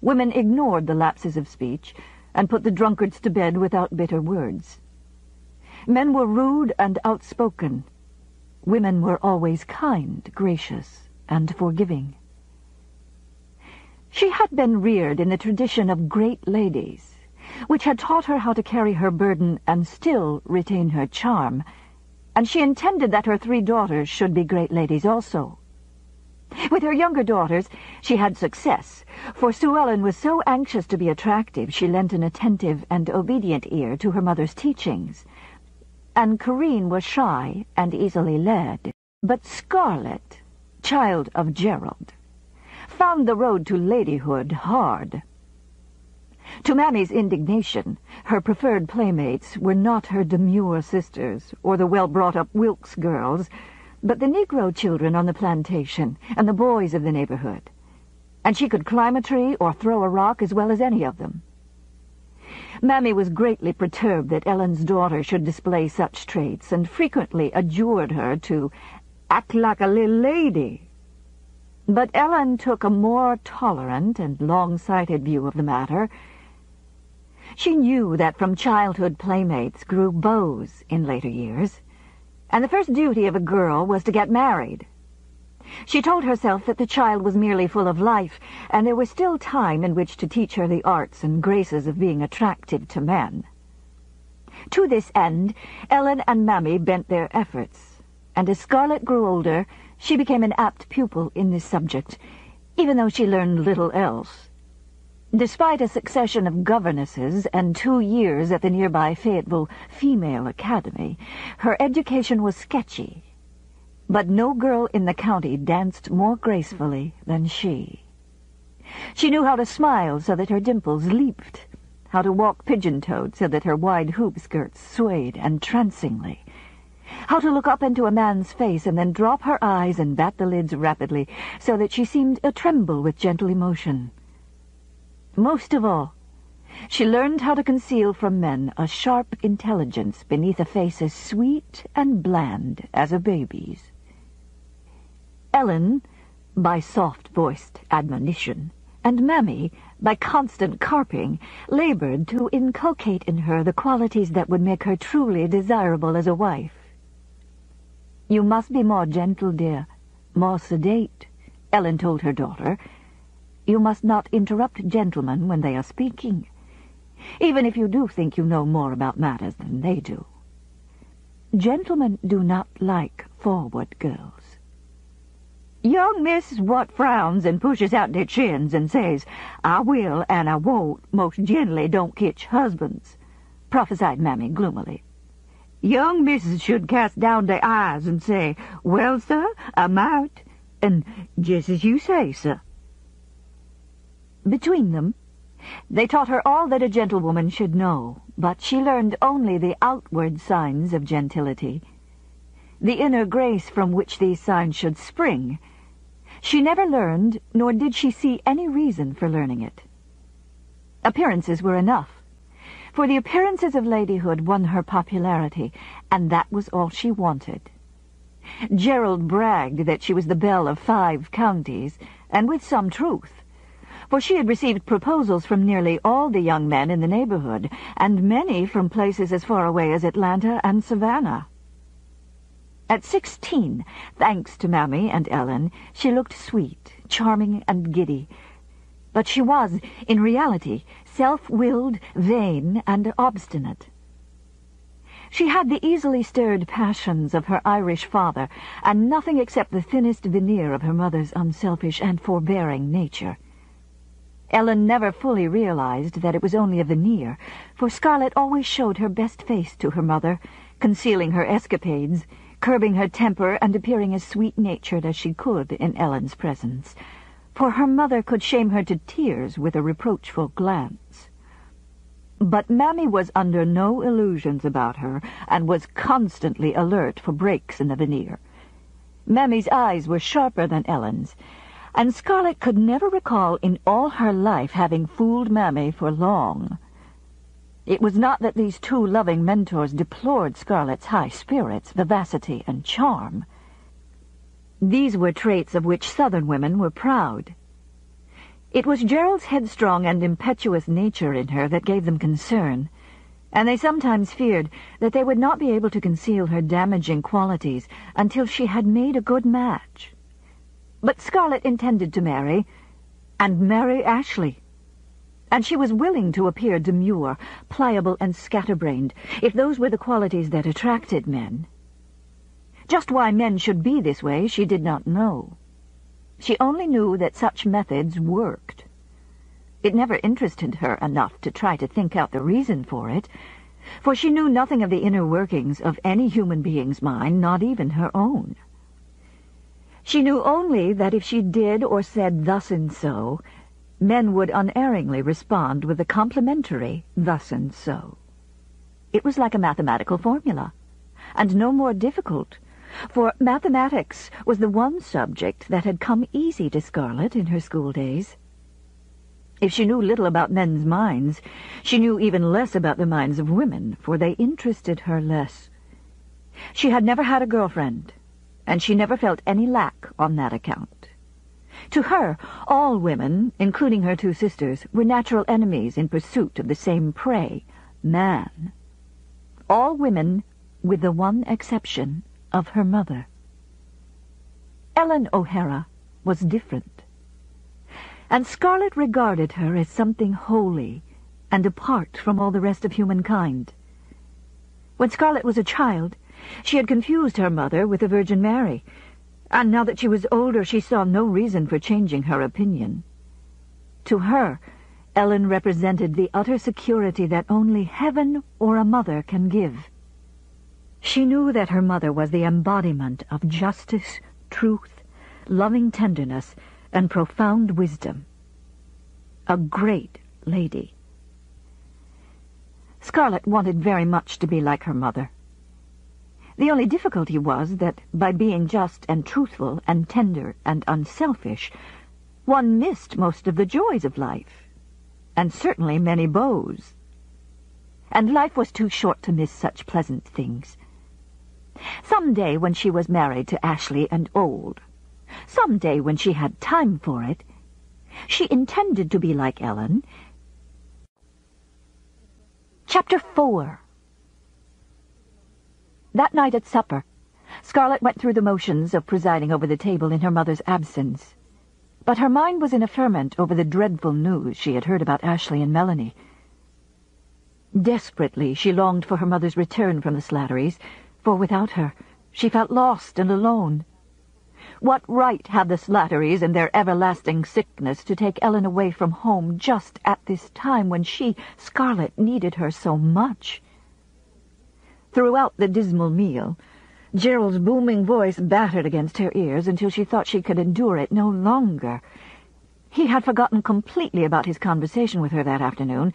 Women ignored the lapses of speech and put the drunkards to bed without bitter words. Men were rude and outspoken. Women were always kind, gracious, and forgiving. She had been reared in the tradition of great ladies, which had taught her how to carry her burden and still retain her charm, and she intended that her 3 daughters should be great ladies also. With her younger daughters, she had success, for Sue Ellen was so anxious to be attractive she lent an attentive and obedient ear to her mother's teachings, and Corinne was shy and easily led. But Scarlett, child of Gerald, found the road to ladyhood hard. To Mammy's indignation, her preferred playmates were not her demure sisters or the well-brought-up Wilkes girls, but the Negro children on the plantation and the boys of the neighborhood, and she could climb a tree or throw a rock as well as any of them. Mammy was greatly perturbed that Ellen's daughter should display such traits, and frequently adjured her to act like a little lady. But Ellen took a more tolerant and long-sighted view of the matter. She knew that from childhood playmates grew beaux in later years, and the first duty of a girl was to get married. She told herself that the child was merely full of life, and there was still time in which to teach her the arts and graces of being attractive to men. To this end, Ellen and Mammy bent their efforts, and as Scarlett grew older, she became an apt pupil in this subject, even though she learned little else. Despite a succession of governesses and 2 years at the nearby Fayetteville Female Academy, her education was sketchy. But no girl in the county danced more gracefully than she. She knew how to smile so that her dimples leaped, how to walk pigeon-toed so that her wide hoop skirts swayed entrancingly, how to look up into a man's face and then drop her eyes and bat the lids rapidly so that she seemed a-tremble with gentle emotion. Most of all, she learned how to conceal from men a sharp intelligence beneath a face as sweet and bland as a baby's. Ellen, by soft-voiced admonition, and Mammy, by constant carping, labored to inculcate in her the qualities that would make her truly desirable as a wife. "You must be more gentle, dear, more sedate," Ellen told her daughter. "You must not interrupt gentlemen when they are speaking, even if you do think you know more about matters than they do. Gentlemen do not like forward girls." "Young miss what frowns and pushes out their chins and says, 'I will and I won't,' most generally don't kitch husbands," prophesied Mammy gloomily. "Young misses should cast down their eyes and say, 'Well, sir, I'm out,' and 'Just as you say, sir.'" Between them, they taught her all that a gentlewoman should know, but she learned only the outward signs of gentility. The inner grace from which these signs should spring, she never learned, nor did she see any reason for learning it. Appearances were enough, for the appearances of ladyhood won her popularity, and that was all she wanted. Gerald bragged that she was the belle of 5 counties, and with some truth, for she had received proposals from nearly all the young men in the neighborhood, and many from places as far away as Atlanta and Savannah. At 16, thanks to Mammy and Ellen, she looked sweet, charming, and giddy, but she was, in reality, self-willed, vain, and obstinate. She had the easily stirred passions of her Irish father, and nothing except the thinnest veneer of her mother's unselfish and forbearing nature. Ellen never fully realized that it was only a veneer, for Scarlett always showed her best face to her mother, concealing her escapades, curbing her temper, and appearing as sweet-natured as she could in Ellen's presence, for her mother could shame her to tears with a reproachful glance. But Mammy was under no illusions about her, and was constantly alert for breaks in the veneer. Mammy's eyes were sharper than Ellen's, and Scarlett could never recall in all her life having fooled Mammy for long. It was not that these 2 loving mentors deplored Scarlett's high spirits, vivacity, and charm. These were traits of which Southern women were proud. It was Gerald's headstrong and impetuous nature in her that gave them concern, and they sometimes feared that they would not be able to conceal her damaging qualities until she had made a good match. But Scarlett intended to marry, and marry Ashley. And she was willing to appear demure, pliable, and scatterbrained, if those were the qualities that attracted men. Just why men should be this way she did not know. She only knew that such methods worked. It never interested her enough to try to think out the reason for it, for she knew nothing of the inner workings of any human being's mind, not even her own. She knew only that if she did or said thus and so, men would unerringly respond with a complimentary thus and so. It was like a mathematical formula, and no more difficult, for mathematics was the one subject that had come easy to Scarlett in her school days. If she knew little about men's minds, she knew even less about the minds of women, for they interested her less. She had never had a girlfriend, and she never felt any lack on that account. To her, all women, including her two sisters, were natural enemies in pursuit of the same prey, man. All women, with the one exception of her mother. Ellen O'Hara was different, and Scarlett regarded her as something holy and apart from all the rest of humankind. When Scarlett was a child, she had confused her mother with the Virgin Mary, and now that she was older she saw no reason for changing her opinion. To her, Ellen represented the utter security that only heaven or a mother can give. She knew that her mother was the embodiment of justice, truth, loving tenderness, and profound wisdom. A great lady. Scarlett wanted very much to be like her mother. The only difficulty was that, by being just and truthful and tender and unselfish, one missed most of the joys of life, and certainly many beaux. And life was too short to miss such pleasant things. Some day when she was married to Ashley and old, some day when she had time for it, she intended to be like Ellen. Chapter 4. That night at supper, Scarlett went through the motions of presiding over the table in her mother's absence. But her mind was in a ferment over the dreadful news she had heard about Ashley and Melanie. Desperately she longed for her mother's return from the Slatterys, for without her she felt lost and alone. What right had the Slatterys and their everlasting sickness to take Ellen away from home just at this time when she, Scarlett, needed her so much? Throughout the dismal meal, Gerald's booming voice battered against her ears until she thought she could endure it no longer. He had forgotten completely about his conversation with her that afternoon,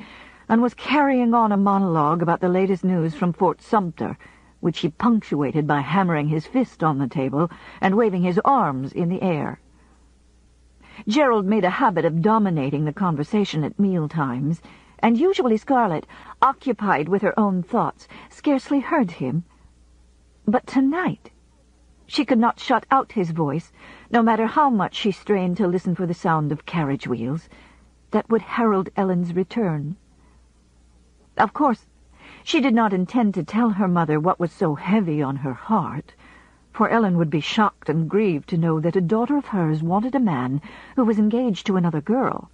and was carrying on a monologue about the latest news from Fort Sumter, which he punctuated by hammering his fist on the table and waving his arms in the air. Gerald made a habit of dominating the conversation at meal-times, and usually Scarlett, occupied with her own thoughts, scarcely heard him. But tonight she could not shut out his voice, no matter how much she strained to listen for the sound of carriage wheels that would herald Ellen's return. Of course, she did not intend to tell her mother what was so heavy on her heart, for Ellen would be shocked and grieved to know that a daughter of hers wanted a man who was engaged to another girl.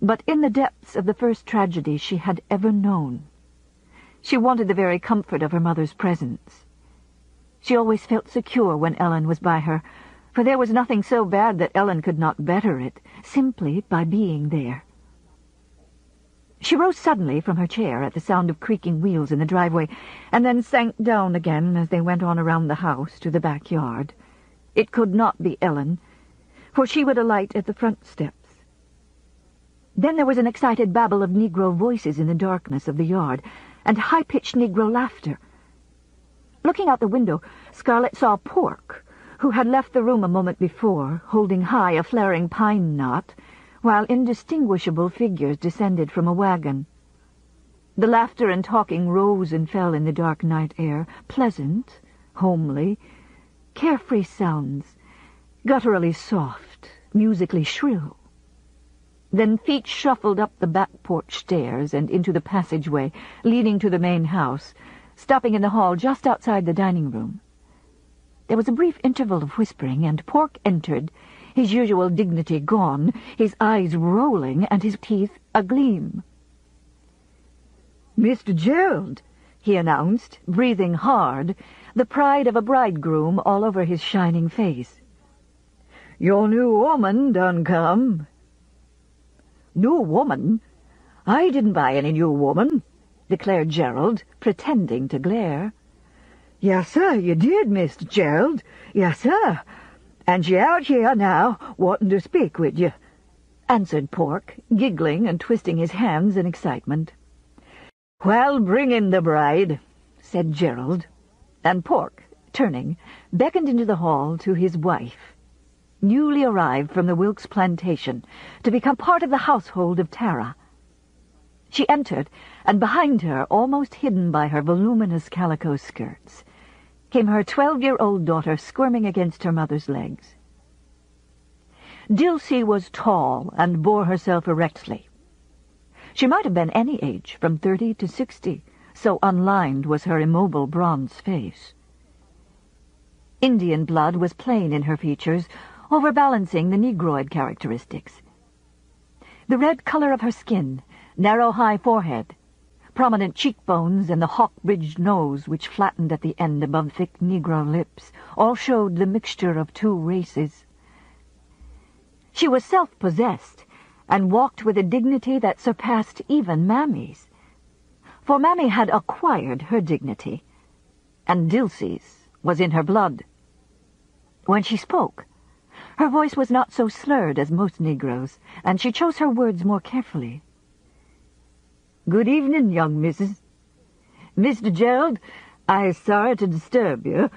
But in the depths of the first tragedy she had ever known, she wanted the very comfort of her mother's presence. She always felt secure when Ellen was by her, for there was nothing so bad that Ellen could not better it, simply by being there. She rose suddenly from her chair at the sound of creaking wheels in the driveway, and then sank down again as they went on around the house to the backyard. It could not be Ellen, for she would alight at the front steps. Then there was an excited babble of Negro voices in the darkness of the yard, and high-pitched Negro laughter. Looking out the window, Scarlett saw Pork, who had left the room a moment before, holding high a flaring pine knot, while indistinguishable figures descended from a wagon. The laughter and talking rose and fell in the dark night air, pleasant, homely, carefree sounds, gutturally soft, musically shrill. Then feet shuffled up the back porch stairs and into the passageway leading to the main house, stopping in the hall just outside the dining room. There was a brief interval of whispering, and Pork entered, his usual dignity gone, his eyes rolling and his teeth agleam. "Mr. Gerald," he announced, breathing hard, the pride of a bridegroom all over his shining face. "Your new woman done come." "New woman? I didn't buy any new woman," declared Gerald, pretending to glare. "Yes, sir, you did, Mr. Gerald. Yes, sir. And she out here now, wanting to speak with you," answered Pork, giggling and twisting his hands in excitement. "Well, bring in the bride," said Gerald, and Pork, turning, beckoned into the hall to his wife, newly arrived from the Wilkes plantation, to become part of the household of Tara. She entered, and behind her, almost hidden by her voluminous calico skirts, came her 12-year-old daughter squirming against her mother's legs. Dilsey was tall and bore herself erectly. She might have been any age, from 30 to 60, so unlined was her immobile bronze face. Indian blood was plain in her features, overbalancing the Negroid characteristics. The red color of her skin, narrow high forehead, prominent cheekbones, and the hawk-ridged nose which flattened at the end above thick Negro lips, all showed the mixture of two races. She was self-possessed, and walked with a dignity that surpassed even Mammy's. For Mammy had acquired her dignity, and Dilsey's was in her blood. When she spoke, her voice was not so slurred as most Negroes, and she chose her words more carefully. "Good evening, young missus. Mr. Gerald, I's sorry to disturb you,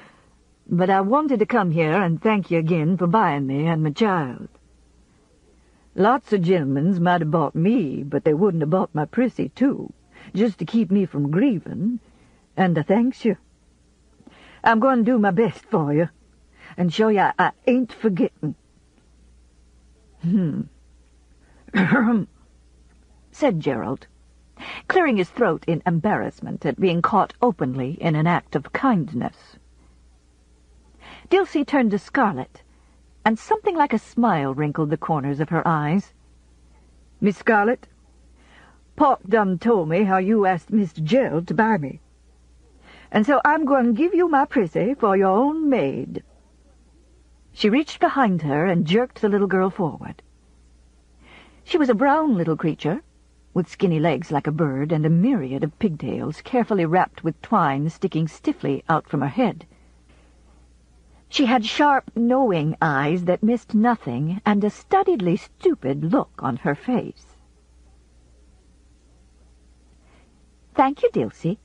but I wanted to come here and thank you again for buying me and my child. Lots of gentlemen's might have bought me, but they wouldn't have bought my prissy, too, just to keep me from grieving, and I thanks you. I'm going to do my best for you, and show you I ain't forgetting." said Gerald, clearing his throat in embarrassment at being caught openly in an act of kindness. Dilsey turned to Scarlet, and something like a smile wrinkled the corners of her eyes. "Miss Scarlet, Pop done told me how you asked Mr. Gerald to buy me, and so I'm going to give you my prissy for your own maid." She reached behind her and jerked the little girl forward. She was a brown little creature, with skinny legs like a bird and a myriad of pigtails carefully wrapped with twine sticking stiffly out from her head. She had sharp, knowing eyes that missed nothing, and a studiedly stupid look on her face. "Thank you, Dilsey,"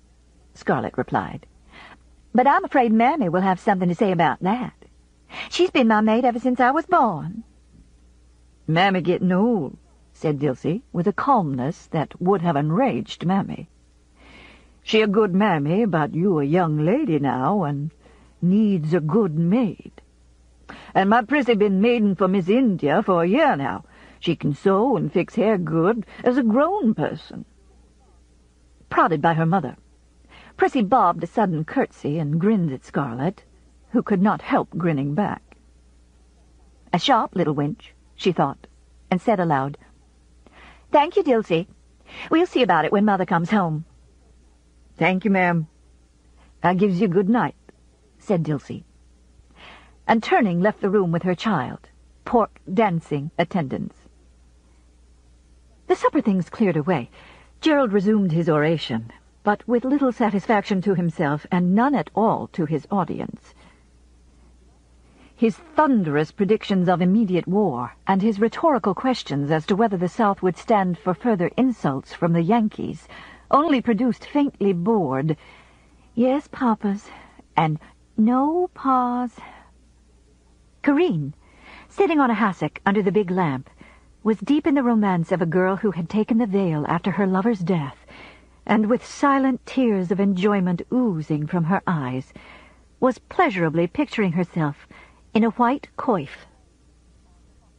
Scarlet replied. "But I'm afraid Mammy will have something to say about that. She's been my maid ever since I was born." "Mammy getting old," said Dilsey, with a calmness that would have enraged Mammy. "She a good mammy, but you a young lady now, and needs a good maid. And my prissy been maidin' for Miss India for a year now. She can sew and fix hair good as a grown person." Prodded by her mother, Prissy bobbed a sudden curtsy and grinned at Scarlet, who could not help grinning back. "A sharp little wench," she thought, and said aloud, "Thank you, Dilsey. We'll see about it when Mother comes home." "Thank you, ma'am. I gives you good night," said Dilsey, and turning left the room with her child, Pork dancing attendance. The supper things cleared away, Gerald resumed his oration, but with little satisfaction to himself and none at all to his audience. His thunderous predictions of immediate war, and his rhetorical questions as to whether the South would stand for further insults from the Yankees, only produced faintly bored, "Yes, papas," and "No, paws." Corinne, sitting on a hassock under the big lamp, was deep in the romance of a girl who had taken the veil after her lover's death, and with silent tears of enjoyment oozing from her eyes, was pleasurably picturing herself in a white coif.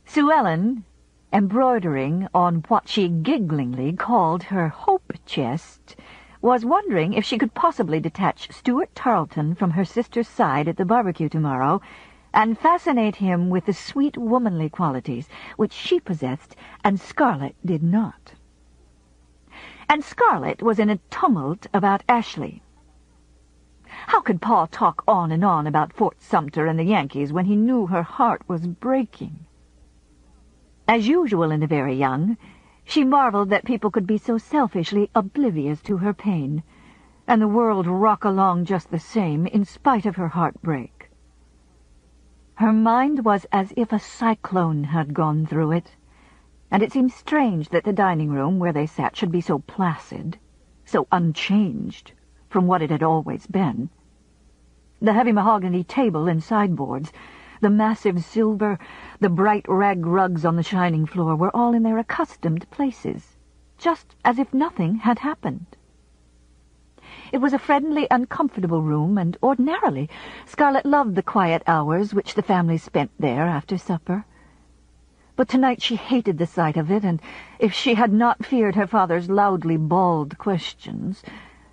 Sue Ellen, embroidering on what she gigglingly called her hope chest, was wondering if she could possibly detach Stuart Tarleton from her sister's side at the barbecue tomorrow, and fascinate him with the sweet womanly qualities which she possessed and Scarlett did not. And Scarlett was in a tumult about Ashley. How could Pa talk on and on about Fort Sumter and the Yankees when he knew her heart was breaking? As usual in the very young, she marveled that people could be so selfishly oblivious to her pain, and the world rock along just the same in spite of her heartbreak. Her mind was as if a cyclone had gone through it, and it seemed strange that the dining room where they sat should be so placid, so unchanged from what it had always been. The heavy mahogany table and sideboards, the massive silver, the bright rag rugs on the shining floor were all in their accustomed places, just as if nothing had happened. It was a friendly, uncomfortable room, and ordinarily Scarlett loved the quiet hours which the family spent there after supper. But tonight she hated the sight of it, and if she had not feared her father's loudly bawled questions,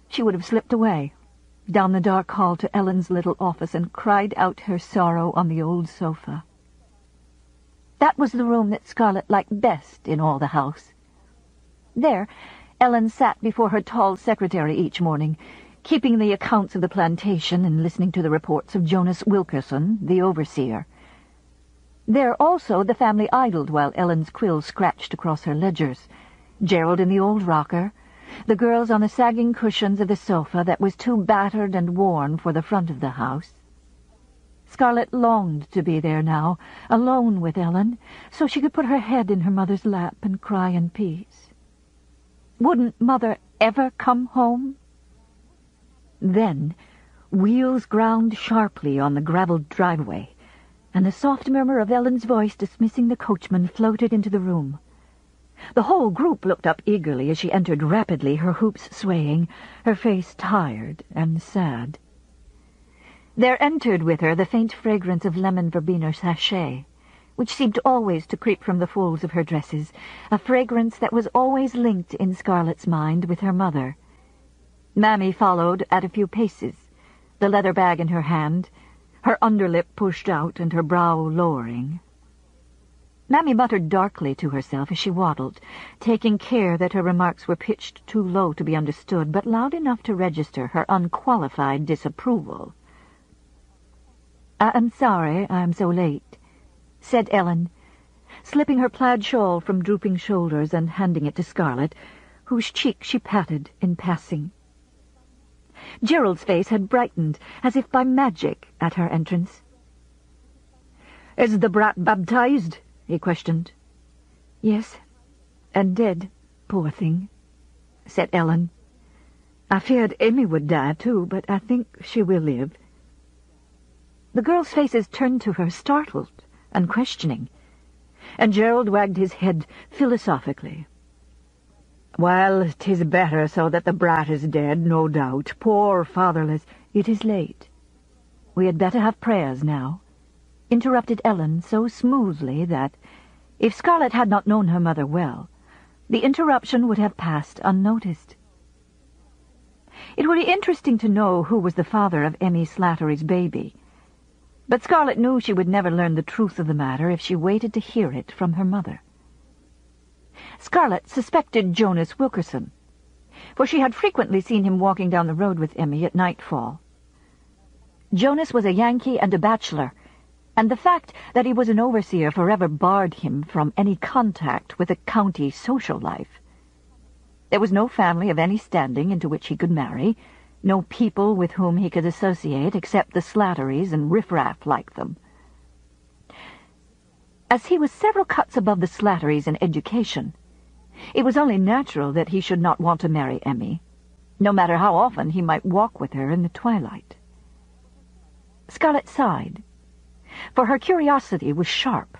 she would have slipped away, down the dark hall to Ellen's little office, and cried out her sorrow on the old sofa. That was the room that Scarlett liked best in all the house. There, Ellen sat before her tall secretary each morning, keeping the accounts of the plantation and listening to the reports of Jonas Wilkerson, the overseer. There also the family idled while Ellen's quill scratched across her ledgers, Gerald in the old rocker, the girls on the sagging cushions of the sofa that was too battered and worn for the front of the house. Scarlett longed to be there now, alone with Ellen, so she could put her head in her mother's lap and cry in peace. Wouldn't Mother ever come home? Then wheels ground sharply on the gravelled driveway, and the soft murmur of Ellen's voice dismissing the coachman floated into the room. The whole group looked up eagerly as she entered rapidly, her hoops swaying, her face tired and sad. There entered with her the faint fragrance of lemon verbena sachet, which seemed always to creep from the folds of her dresses, a fragrance that was always linked in Scarlett's mind with her mother. Mammy followed at a few paces, the leather bag in her hand, her underlip pushed out and her brow lowering. Mammy muttered darkly to herself as she waddled, taking care that her remarks were pitched too low to be understood, but loud enough to register her unqualified disapproval. "I'm sorry I'm so late," said Ellen, slipping her plaid shawl from drooping shoulders and handing it to Scarlett, whose cheek she patted in passing. Gerald's face had brightened, as if by magic, at her entrance. "Is the brat baptized?" he questioned. "Yes, and dead, poor thing," said Ellen. "I feared Amy would die, too, but I think she will live." The girls' faces turned to her, startled and questioning, and Gerald wagged his head philosophically. "Well, 'tis better so that the brat is dead, no doubt. Poor fatherless—" "It is late. We had better have prayers now," interrupted Ellen so smoothly that, if Scarlett had not known her mother well, the interruption would have passed unnoticed. It would be interesting to know who was the father of Emmy Slattery's baby, but Scarlett knew she would never learn the truth of the matter if she waited to hear it from her mother. Scarlett suspected Jonas Wilkerson, for she had frequently seen him walking down the road with Emmy at nightfall. Jonas was a Yankee and a bachelor, and the fact that he was an overseer forever barred him from any contact with the county social life. There was no family of any standing into which he could marry, no people with whom he could associate except the Slatterys and riffraff like them. As he was several cuts above the Slatterys in education, it was only natural that he should not want to marry Emmy, no matter how often he might walk with her in the twilight. Scarlett sighed, for her curiosity was sharp.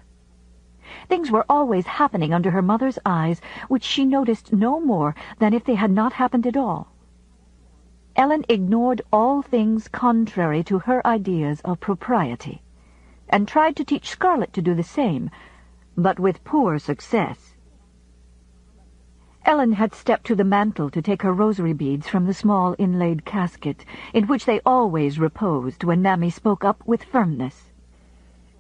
Things were always happening under her mother's eyes, which she noticed no more than if they had not happened at all. Ellen ignored all things contrary to her ideas of propriety, and tried to teach Scarlett to do the same, but with poor success. Ellen had stepped to the mantel to take her rosary beads from the small inlaid casket, in which they always reposed when Mammy spoke up with firmness.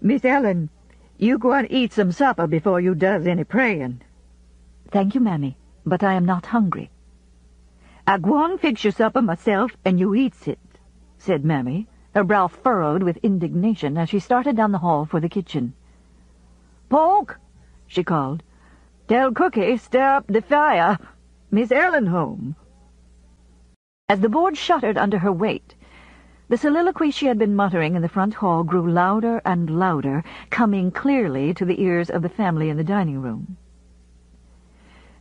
Miss Ellen, you go and eat some supper before you does any praying. Thank you, Mammy, but I am not hungry. I go and fix your supper myself, and you eats it, said Mammy, her brow furrowed with indignation as she started down the hall for the kitchen. Pork, she called. Tell Cookie stir up the fire. Miss Ellen home. As the board shuddered under her weight, the soliloquy she had been muttering in the front hall grew louder and louder, coming clearly to the ears of the family in the dining room.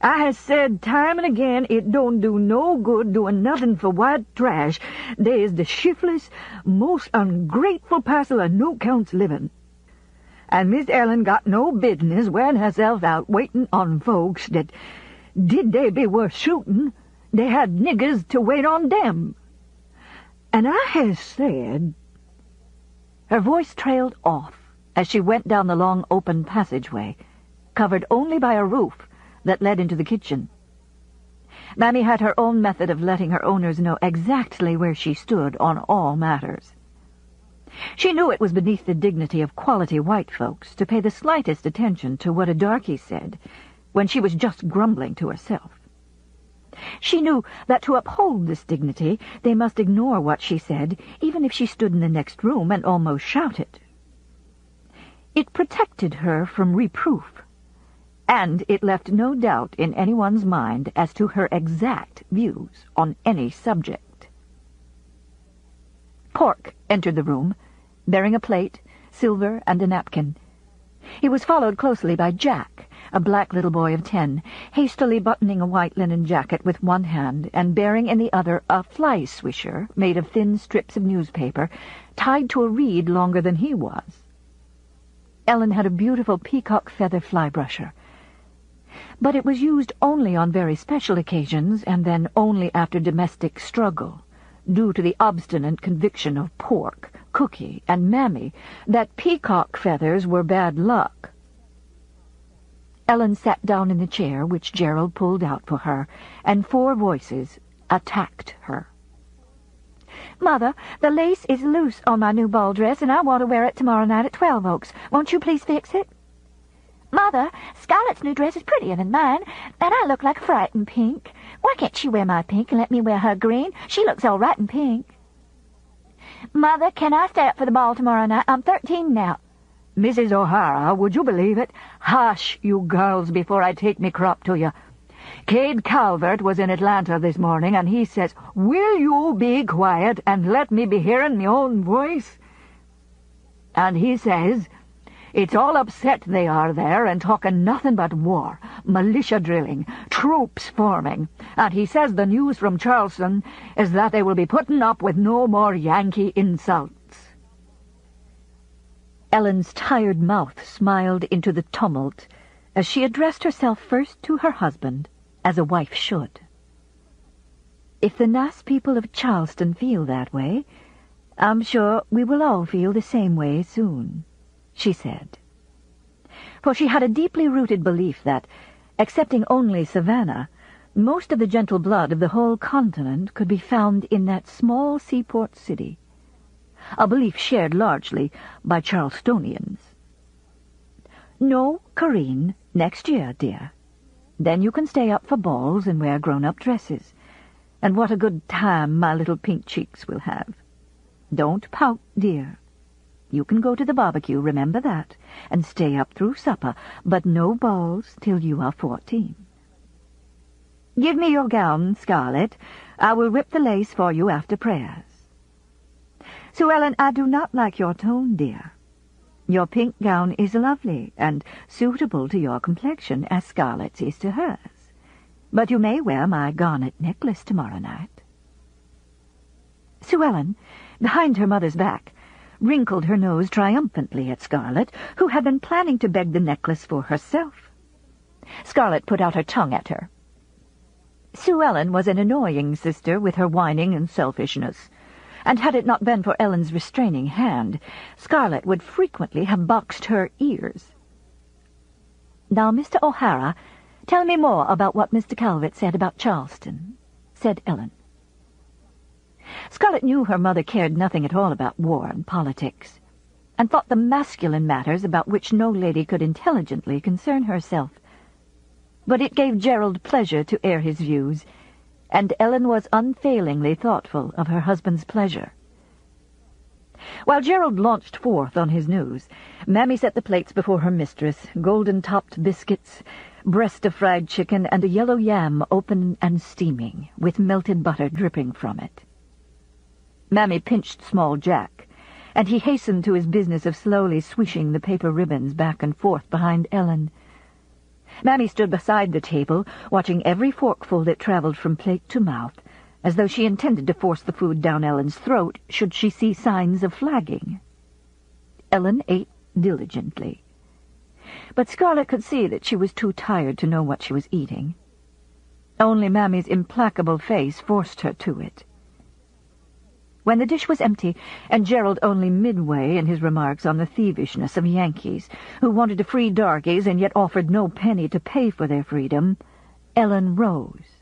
I has said time and again it don't do no good doing nothing for white trash. They is the shiftless, most ungrateful parcel of no-counts living. And Miss Ellen got no business wearing herself out waiting on folks that, did they be worth shooting, they had niggers to wait on them. And I has said—" Her voice trailed off as she went down the long open passageway, covered only by a roof that led into the kitchen. Mammy had her own method of letting her owners know exactly where she stood on all matters. She knew it was beneath the dignity of quality white folks to pay the slightest attention to what a darky said when she was just grumbling to herself. She knew that to uphold this dignity they must ignore what she said, even if she stood in the next room and almost shouted. It protected her from reproof, and it left no doubt in anyone's mind as to her exact views on any subject. Pork entered the room, bearing a plate, silver, and a napkin. He was followed closely by Jack, a black little boy of 10, hastily buttoning a white linen jacket with one hand and bearing in the other a fly swisher made of thin strips of newspaper, tied to a reed longer than he was. Ellen had a beautiful peacock feather fly brusher, but it was used only on very special occasions, and then only after domestic struggle, due to the obstinate conviction of Pork, Cookie, and Mammy that peacock feathers were bad luck. Ellen sat down in the chair which Gerald pulled out for her, and 4 voices attacked her. "Mother, the lace is loose on my new ball dress, and I want to wear it tomorrow night at 12 Oaks. Won't you please fix it? Mother, Scarlett's new dress is prettier than mine, and I look like a fright in pink. Why can't she wear my pink and let me wear her green? She looks all right in pink. Mother, can I stay up for the ball tomorrow night? I'm 13 now. Mrs. O'Hara, would you believe it? Hush, you girls, before I take me crop to you. Cade Calvert was in Atlanta this morning, and he says, 'Will you be quiet and let me be hearing me own voice?' And he says, 'It's all upset they are there, and talking nothing but war, militia drilling, troops forming. And he says the news from Charleston is that they will be putting up with no more Yankee insults.'" Ellen's tired mouth smiled into the tumult as she addressed herself first to her husband, as a wife should. "If the nice people of Charleston feel that way, I'm sure we will all feel the same way soon," she said. For she had a deeply rooted belief that, excepting only Savannah, most of the gentle blood of the whole continent could be found in that small seaport city, a belief shared largely by Charlestonians. "No, Corinne, next year, dear. Then you can stay up for balls and wear grown-up dresses. And what a good time my little pink cheeks will have. Don't pout, dear. You can go to the barbecue, remember that, and stay up through supper, but no balls till you are 14. Give me your gown, Scarlett. I will whip the lace for you after prayers. Sue Ellen, I do not like your tone, dear. Your pink gown is lovely and suitable to your complexion, as Scarlett's is to hers. But you may wear my garnet necklace tomorrow night." Sue Ellen, behind her mother's back, wrinkled her nose triumphantly at Scarlett, who had been planning to beg the necklace for herself. Scarlett put out her tongue at her. Sue Ellen was an annoying sister with her whining and selfishness, and had it not been for Ellen's restraining hand, Scarlett would frequently have boxed her ears. "Now, Mr. O'Hara, tell me more about what Mr. Calvert said about Charleston," said Ellen. Scarlett knew her mother cared nothing at all about war and politics. and thought them masculine matters about which no lady could intelligently concern herself. But it gave Gerald pleasure to air his views, and Ellen was unfailingly thoughtful of her husband's pleasure. While Gerald launched forth on his news, Mammy set the plates before her mistress, golden-topped biscuits, breast of fried chicken, and a yellow yam open and steaming, with melted butter dripping from it. Mammy pinched small Jack, and he hastened to his business of slowly swishing the paper ribbons back and forth behind Ellen. Mammy stood beside the table, watching every forkful that traveled from plate to mouth, as though she intended to force the food down Ellen's throat should she see signs of flagging. Ellen ate diligently, but Scarlett could see that she was too tired to know what she was eating. Only Mammy's implacable face forced her to it. When the dish was empty, and Gerald only midway in his remarks on the thievishness of Yankees, who wanted to free darkies and yet offered no penny to pay for their freedom, Ellen rose.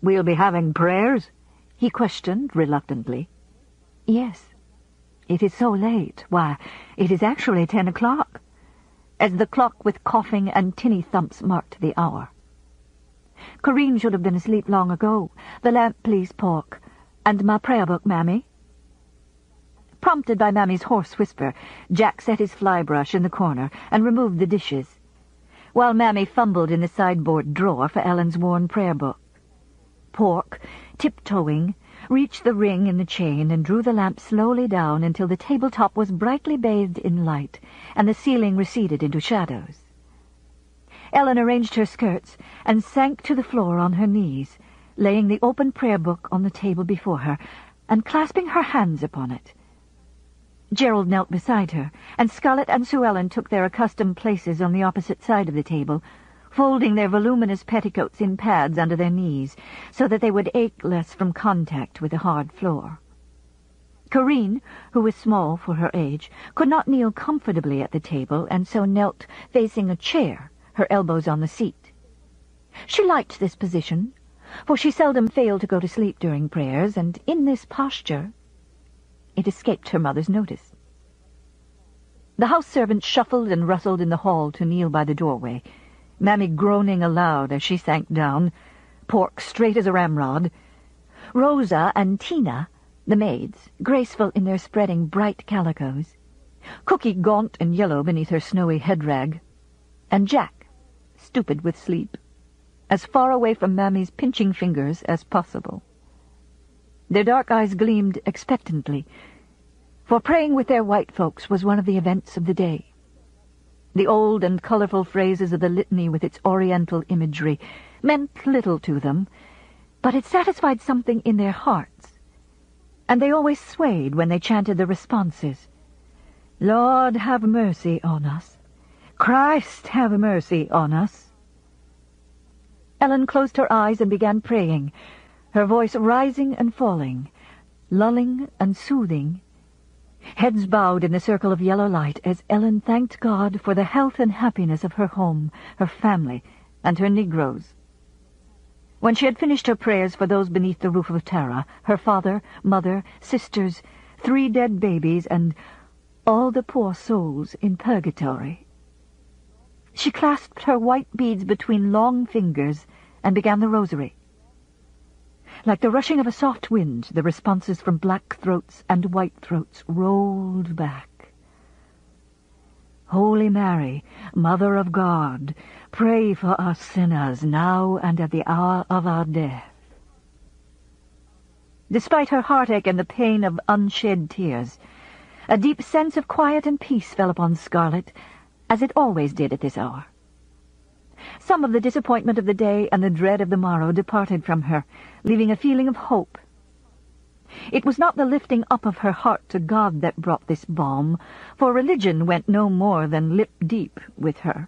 "We'll be having prayers?" he questioned reluctantly. "Yes. It is so late. Why, it is actually 10 o'clock, as the clock with coughing and tinny thumps marked the hour. Corinne should have been asleep long ago. The lamp, please, Pork. And my prayer book, Mammy." Prompted by Mammy's hoarse whisper, Jack set his fly brush in the corner and removed the dishes, while Mammy fumbled in the sideboard drawer for Ellen's worn prayer book. Pork, tiptoeing, reached the ring in the chain and drew the lamp slowly down until the tabletop was brightly bathed in light and the ceiling receded into shadows. Ellen arranged her skirts and sank to the floor on her knees, laying the open prayer book on the table before her, and clasping her hands upon it. Gerald knelt beside her, and Scarlett and Sue Ellen took their accustomed places on the opposite side of the table, folding their voluminous petticoats in pads under their knees, so that they would ache less from contact with the hard floor. Corinne, who was small for her age, could not kneel comfortably at the table, and so knelt facing a chair, her elbows on the seat. She liked this position, for she seldom failed to go to sleep during prayers, and in this posture it escaped her mother's notice. The house servant shuffled and rustled in the hall to kneel by the doorway, Mammy groaning aloud as she sank down, Pork straight as a ramrod, Rosa and Tina, the maids, graceful in their spreading bright calicos, Cookie gaunt and yellow beneath her snowy head-rag, and Jack, stupid with sleep, as far away from Mammy's pinching fingers as possible. Their dark eyes gleamed expectantly, for praying with their white folks was one of the events of the day. The old and colorful phrases of the litany with its oriental imagery meant little to them, but it satisfied something in their hearts, and they always swayed when they chanted the responses. "Lord, have mercy on us. Christ, have mercy on us." Ellen closed her eyes and began praying, her voice rising and falling, lulling and soothing. Heads bowed in the circle of yellow light as Ellen thanked God for the health and happiness of her home, her family, and her Negroes. When she had finished her prayers for those beneath the roof of Tara, her father, mother, sisters, 3 dead babies, and all the poor souls in purgatory, she clasped her white beads between long fingers and began the rosary. Like the rushing of a soft wind, the responses from black throats and white throats rolled back. "Holy Mary, Mother of God, pray for us sinners, now and at the hour of our death." Despite her heartache and the pain of unshed tears, a deep sense of quiet and peace fell upon Scarlett, as it always did at this hour. Some of the disappointment of the day and the dread of the morrow departed from her, leaving a feeling of hope. It was not the lifting up of her heart to God that brought this balm, for religion went no more than lip-deep with her.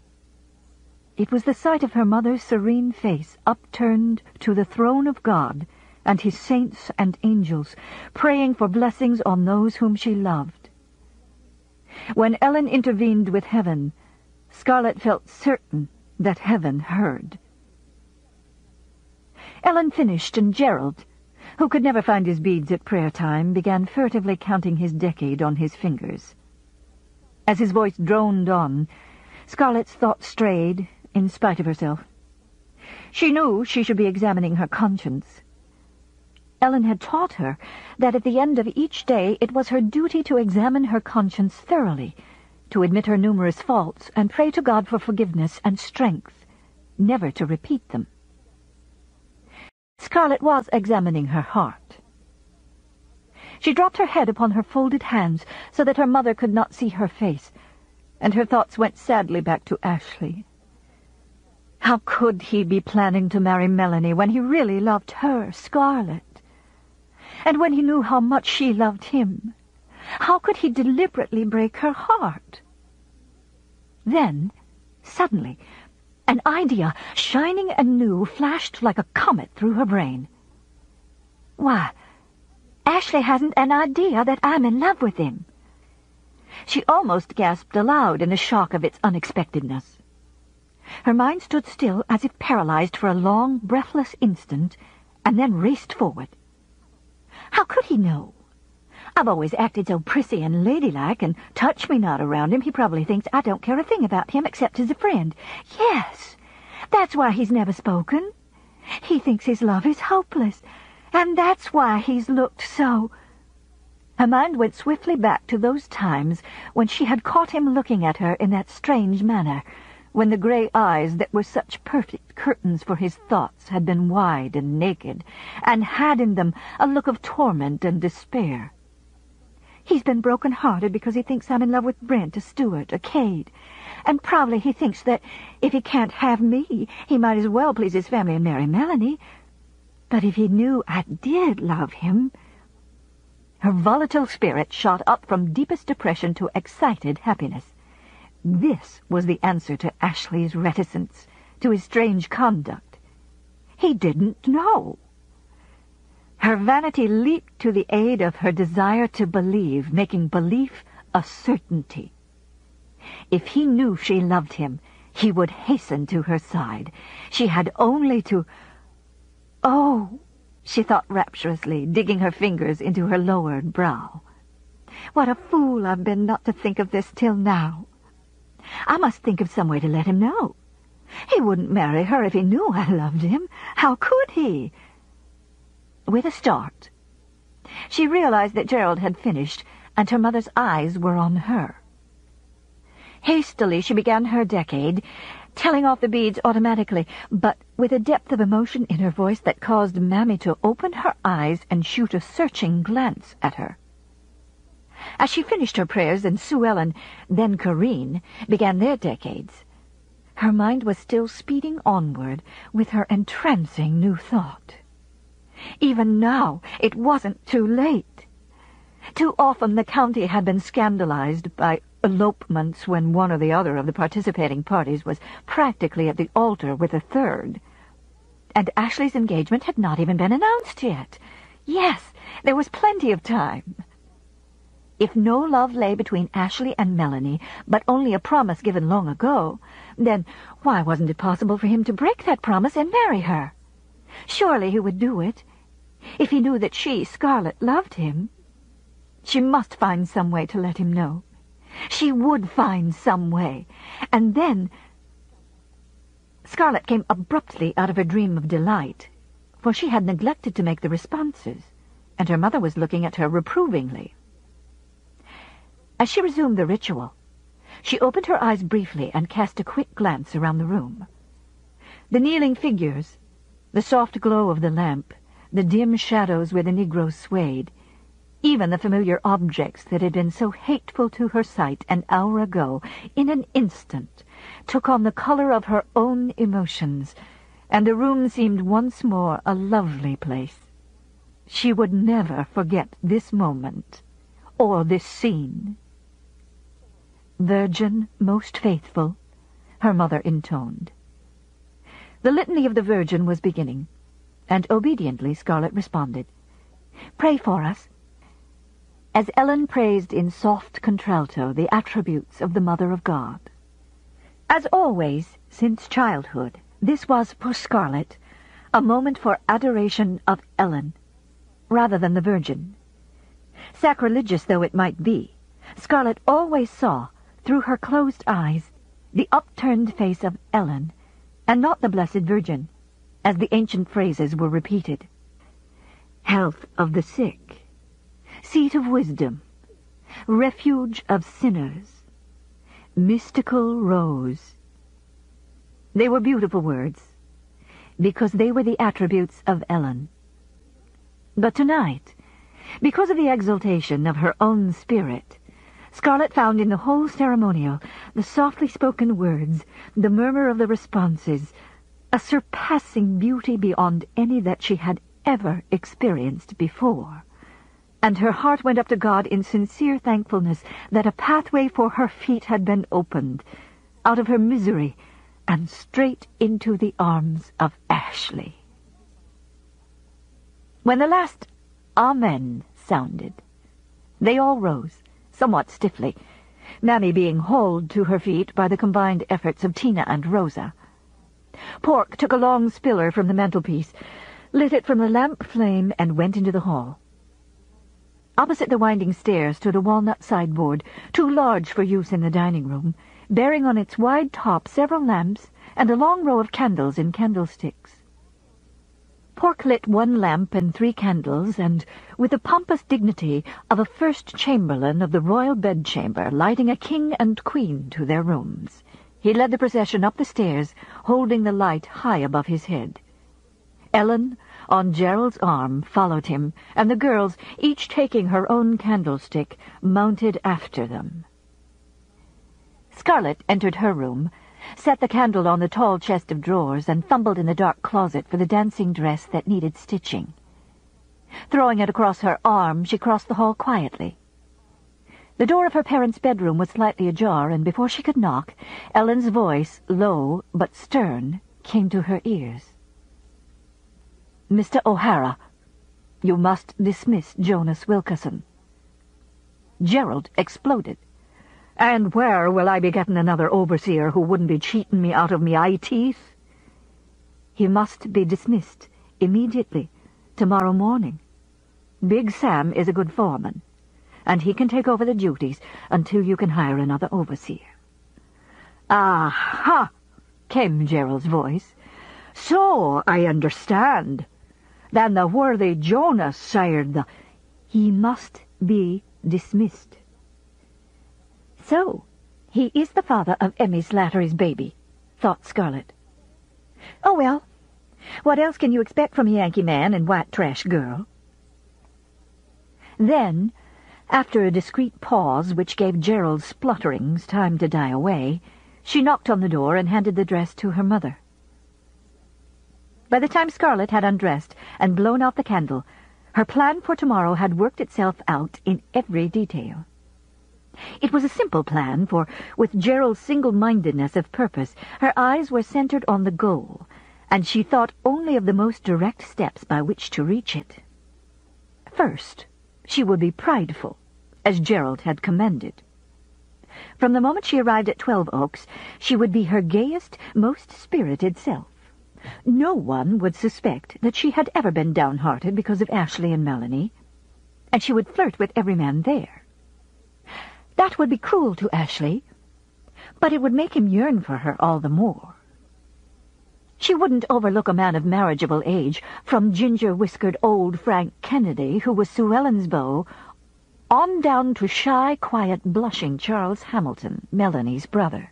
It was the sight of her mother's serene face upturned to the throne of God and his saints and angels, praying for blessings on those whom she loved. When Ellen intervened with heaven, Scarlett felt certain that heaven heard. Ellen finished, and Gerald, who could never find his beads at prayer time, began furtively counting his decade on his fingers. As his voice droned on, Scarlett's thoughts strayed, in spite of herself. She knew she should be examining her conscience. Ellen had taught her that at the end of each day it was her duty to examine her conscience thoroughly, to admit her numerous faults and pray to God for forgiveness and strength, never to repeat them. Scarlett was examining her heart. She dropped her head upon her folded hands so that her mother could not see her face, and her thoughts went sadly back to Ashley. How could he be planning to marry Melanie when he really loved her, Scarlett? And when he knew how much she loved him, how could he deliberately break her heart? Then, suddenly, an idea, shining anew, flashed like a comet through her brain. Why, Ashley hasn't an idea that I'm in love with him. She almost gasped aloud in the shock of its unexpectedness. Her mind stood still as if paralyzed for a long, breathless instant, and then raced forward. How could he know? I've always acted so prissy and ladylike, and touch me not around him. He probably thinks I don't care a thing about him except as a friend. Yes, that's why he's never spoken. He thinks his love is hopeless, and that's why he's looked so... Her mind went swiftly back to those times when she had caught him looking at her in that strange manner, when the grey eyes that were such perfect curtains for his thoughts had been wide and naked, and had in them a look of torment and despair. He's been broken-hearted because he thinks I'm in love with Brent, a Stewart, a Cade, and probably he thinks that if he can't have me, he might as well please his family and marry Melanie. But if he knew I did love him... Her volatile spirit shot up from deepest depression to excited happiness. This was the answer to Ashley's reticence, to his strange conduct. He didn't know. Her vanity leaped to the aid of her desire to believe, making belief a certainty. If he knew she loved him, he would hasten to her side. She had only to... Oh, she thought rapturously, digging her fingers into her lowered brow. What a fool I've been not to think of this till now. I must think of some way to let him know. He wouldn't marry her if he knew I loved him. How could he? With a start, she realized that Gerald had finished, and her mother's eyes were on her. Hastily she began her decade, telling off the beads automatically, but with a depth of emotion in her voice that caused Mammy to open her eyes and shoot a searching glance at her. As she finished her prayers and Sue Ellen, then Corinne, began their decades, her mind was still speeding onward with her entrancing new thought. Even now, it wasn't too late. Too often the county had been scandalized by elopements when one or the other of the participating parties was practically at the altar with a third. And Ashley's engagement had not even been announced yet. Yes, there was plenty of time. If no love lay between Ashley and Melanie, but only a promise given long ago, then why wasn't it possible for him to break that promise and marry her? Surely he would do it, if he knew that she, Scarlett, loved him. She must find some way to let him know. She would find some way. And then... Scarlett came abruptly out of her dream of delight, for she had neglected to make the responses, and her mother was looking at her reprovingly. As she resumed the ritual, she opened her eyes briefly and cast a quick glance around the room. The kneeling figures, the soft glow of the lamp, the dim shadows where the Negroes swayed, even the familiar objects that had been so hateful to her sight an hour ago, in an instant, took on the color of her own emotions, and the room seemed once more a lovely place. She would never forget this moment, or this scene. "Virgin, most faithful," her mother intoned. The litany of the Virgin was beginning, and obediently Scarlett responded, "Pray for us," as Ellen praised in soft contralto the attributes of the Mother of God. As always, since childhood, this was for Scarlett a moment for adoration of Ellen, rather than the Virgin. Sacrilegious though it might be, Scarlet always saw, through her closed eyes, the upturned face of Ellen, and not the Blessed Virgin, as the ancient phrases were repeated. Health of the sick, seat of wisdom, refuge of sinners, mystical rose. They were beautiful words, because they were the attributes of Ellen. But tonight, because of the exaltation of her own spirit, Scarlet found in the whole ceremonial, the softly spoken words, the murmur of the responses, a surpassing beauty beyond any that she had ever experienced before. And her heart went up to God in sincere thankfulness that a pathway for her feet had been opened, out of her misery, and straight into the arms of Ashley. When the last Amen sounded, they all rose, somewhat stiffly, Mammy being hauled to her feet by the combined efforts of Tina and Rosa. Pork took a long spiller from the mantelpiece, lit it from the lamp flame, and went into the hall. Opposite the winding stairs stood a walnut sideboard, too large for use in the dining room, bearing on its wide top several lamps and a long row of candles in candlesticks. Pork lit one lamp and 3 candles, and, with the pompous dignity of a first chamberlain of the royal bedchamber lighting a king and queen to their rooms, he led the procession up the stairs, holding the light high above his head. Ellen, on Gerald's arm, followed him, and the girls, each taking her own candlestick, mounted after them. Scarlet entered her room, set the candle on the tall chest of drawers, and fumbled in the dark closet for the dancing dress that needed stitching. Throwing it across her arm, she crossed the hall quietly. The door of her parents' bedroom was slightly ajar, and before she could knock, Ellen's voice, low but stern, came to her ears. "Mr. O'Hara, you must dismiss Jonas Wilkerson." Gerald exploded. "And where will I be getting another overseer who wouldn't be cheating me out of me eye teeth?" "He must be dismissed immediately, tomorrow morning. Big Sam is a good foreman, and he can take over the duties until you can hire another overseer." "Aha!" came Gerald's voice. "So I understand. Then the worthy Jonas sired the—" "He must be dismissed." "So, he is the father of Emmy Slattery's baby," thought Scarlet. "Oh, well, what else can you expect from a Yankee man and white trash girl?" Then, after a discreet pause which gave Gerald's splutterings time to die away, she knocked on the door and handed the dress to her mother. By the time Scarlet had undressed and blown out the candle, her plan for tomorrow had worked itself out in every detail. It was a simple plan, for with Gerald's single-mindedness of purpose, her eyes were centered on the goal, and she thought only of the most direct steps by which to reach it. First, she would be prideful, as Gerald had commended. From the moment she arrived at 12 Oaks, she would be her gayest, most spirited self. No one would suspect that she had ever been downhearted because of Ashley and Melanie, and she would flirt with every man there. That would be cruel to Ashley, but it would make him yearn for her all the more. She wouldn't overlook a man of marriageable age, from ginger-whiskered old Frank Kennedy, who was Sue Ellen's beau, on down to shy, quiet, blushing Charles Hamilton, Melanie's brother.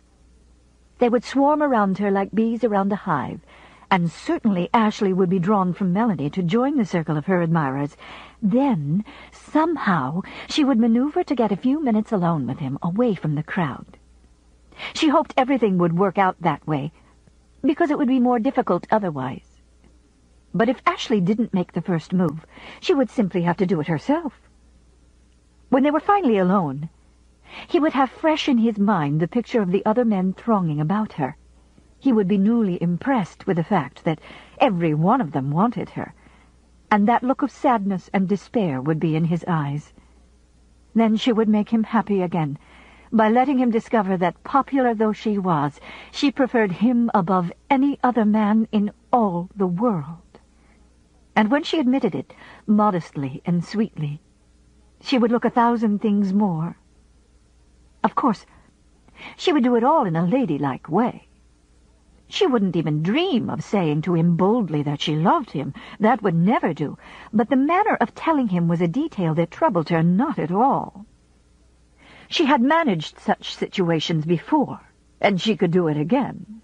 They would swarm around her like bees around a hive, and certainly Ashley would be drawn from Melanie to join the circle of her admirers. Then, somehow, she would maneuver to get a few minutes alone with him, away from the crowd. She hoped everything would work out that way, because it would be more difficult otherwise. But if Ashley didn't make the first move, she would simply have to do it herself. When they were finally alone, he would have fresh in his mind the picture of the other men thronging about her. He would be newly impressed with the fact that every one of them wanted her, and that look of sadness and despair would be in his eyes. Then she would make him happy again, by letting him discover that, popular though she was, she preferred him above any other man in all the world. And when she admitted it, modestly and sweetly, she would look 1,000 things more. Of course, she would do it all in a ladylike way. She wouldn't even dream of saying to him boldly that she loved him. That would never do. But the manner of telling him was a detail that troubled her not at all. She had managed such situations before, and she could do it again.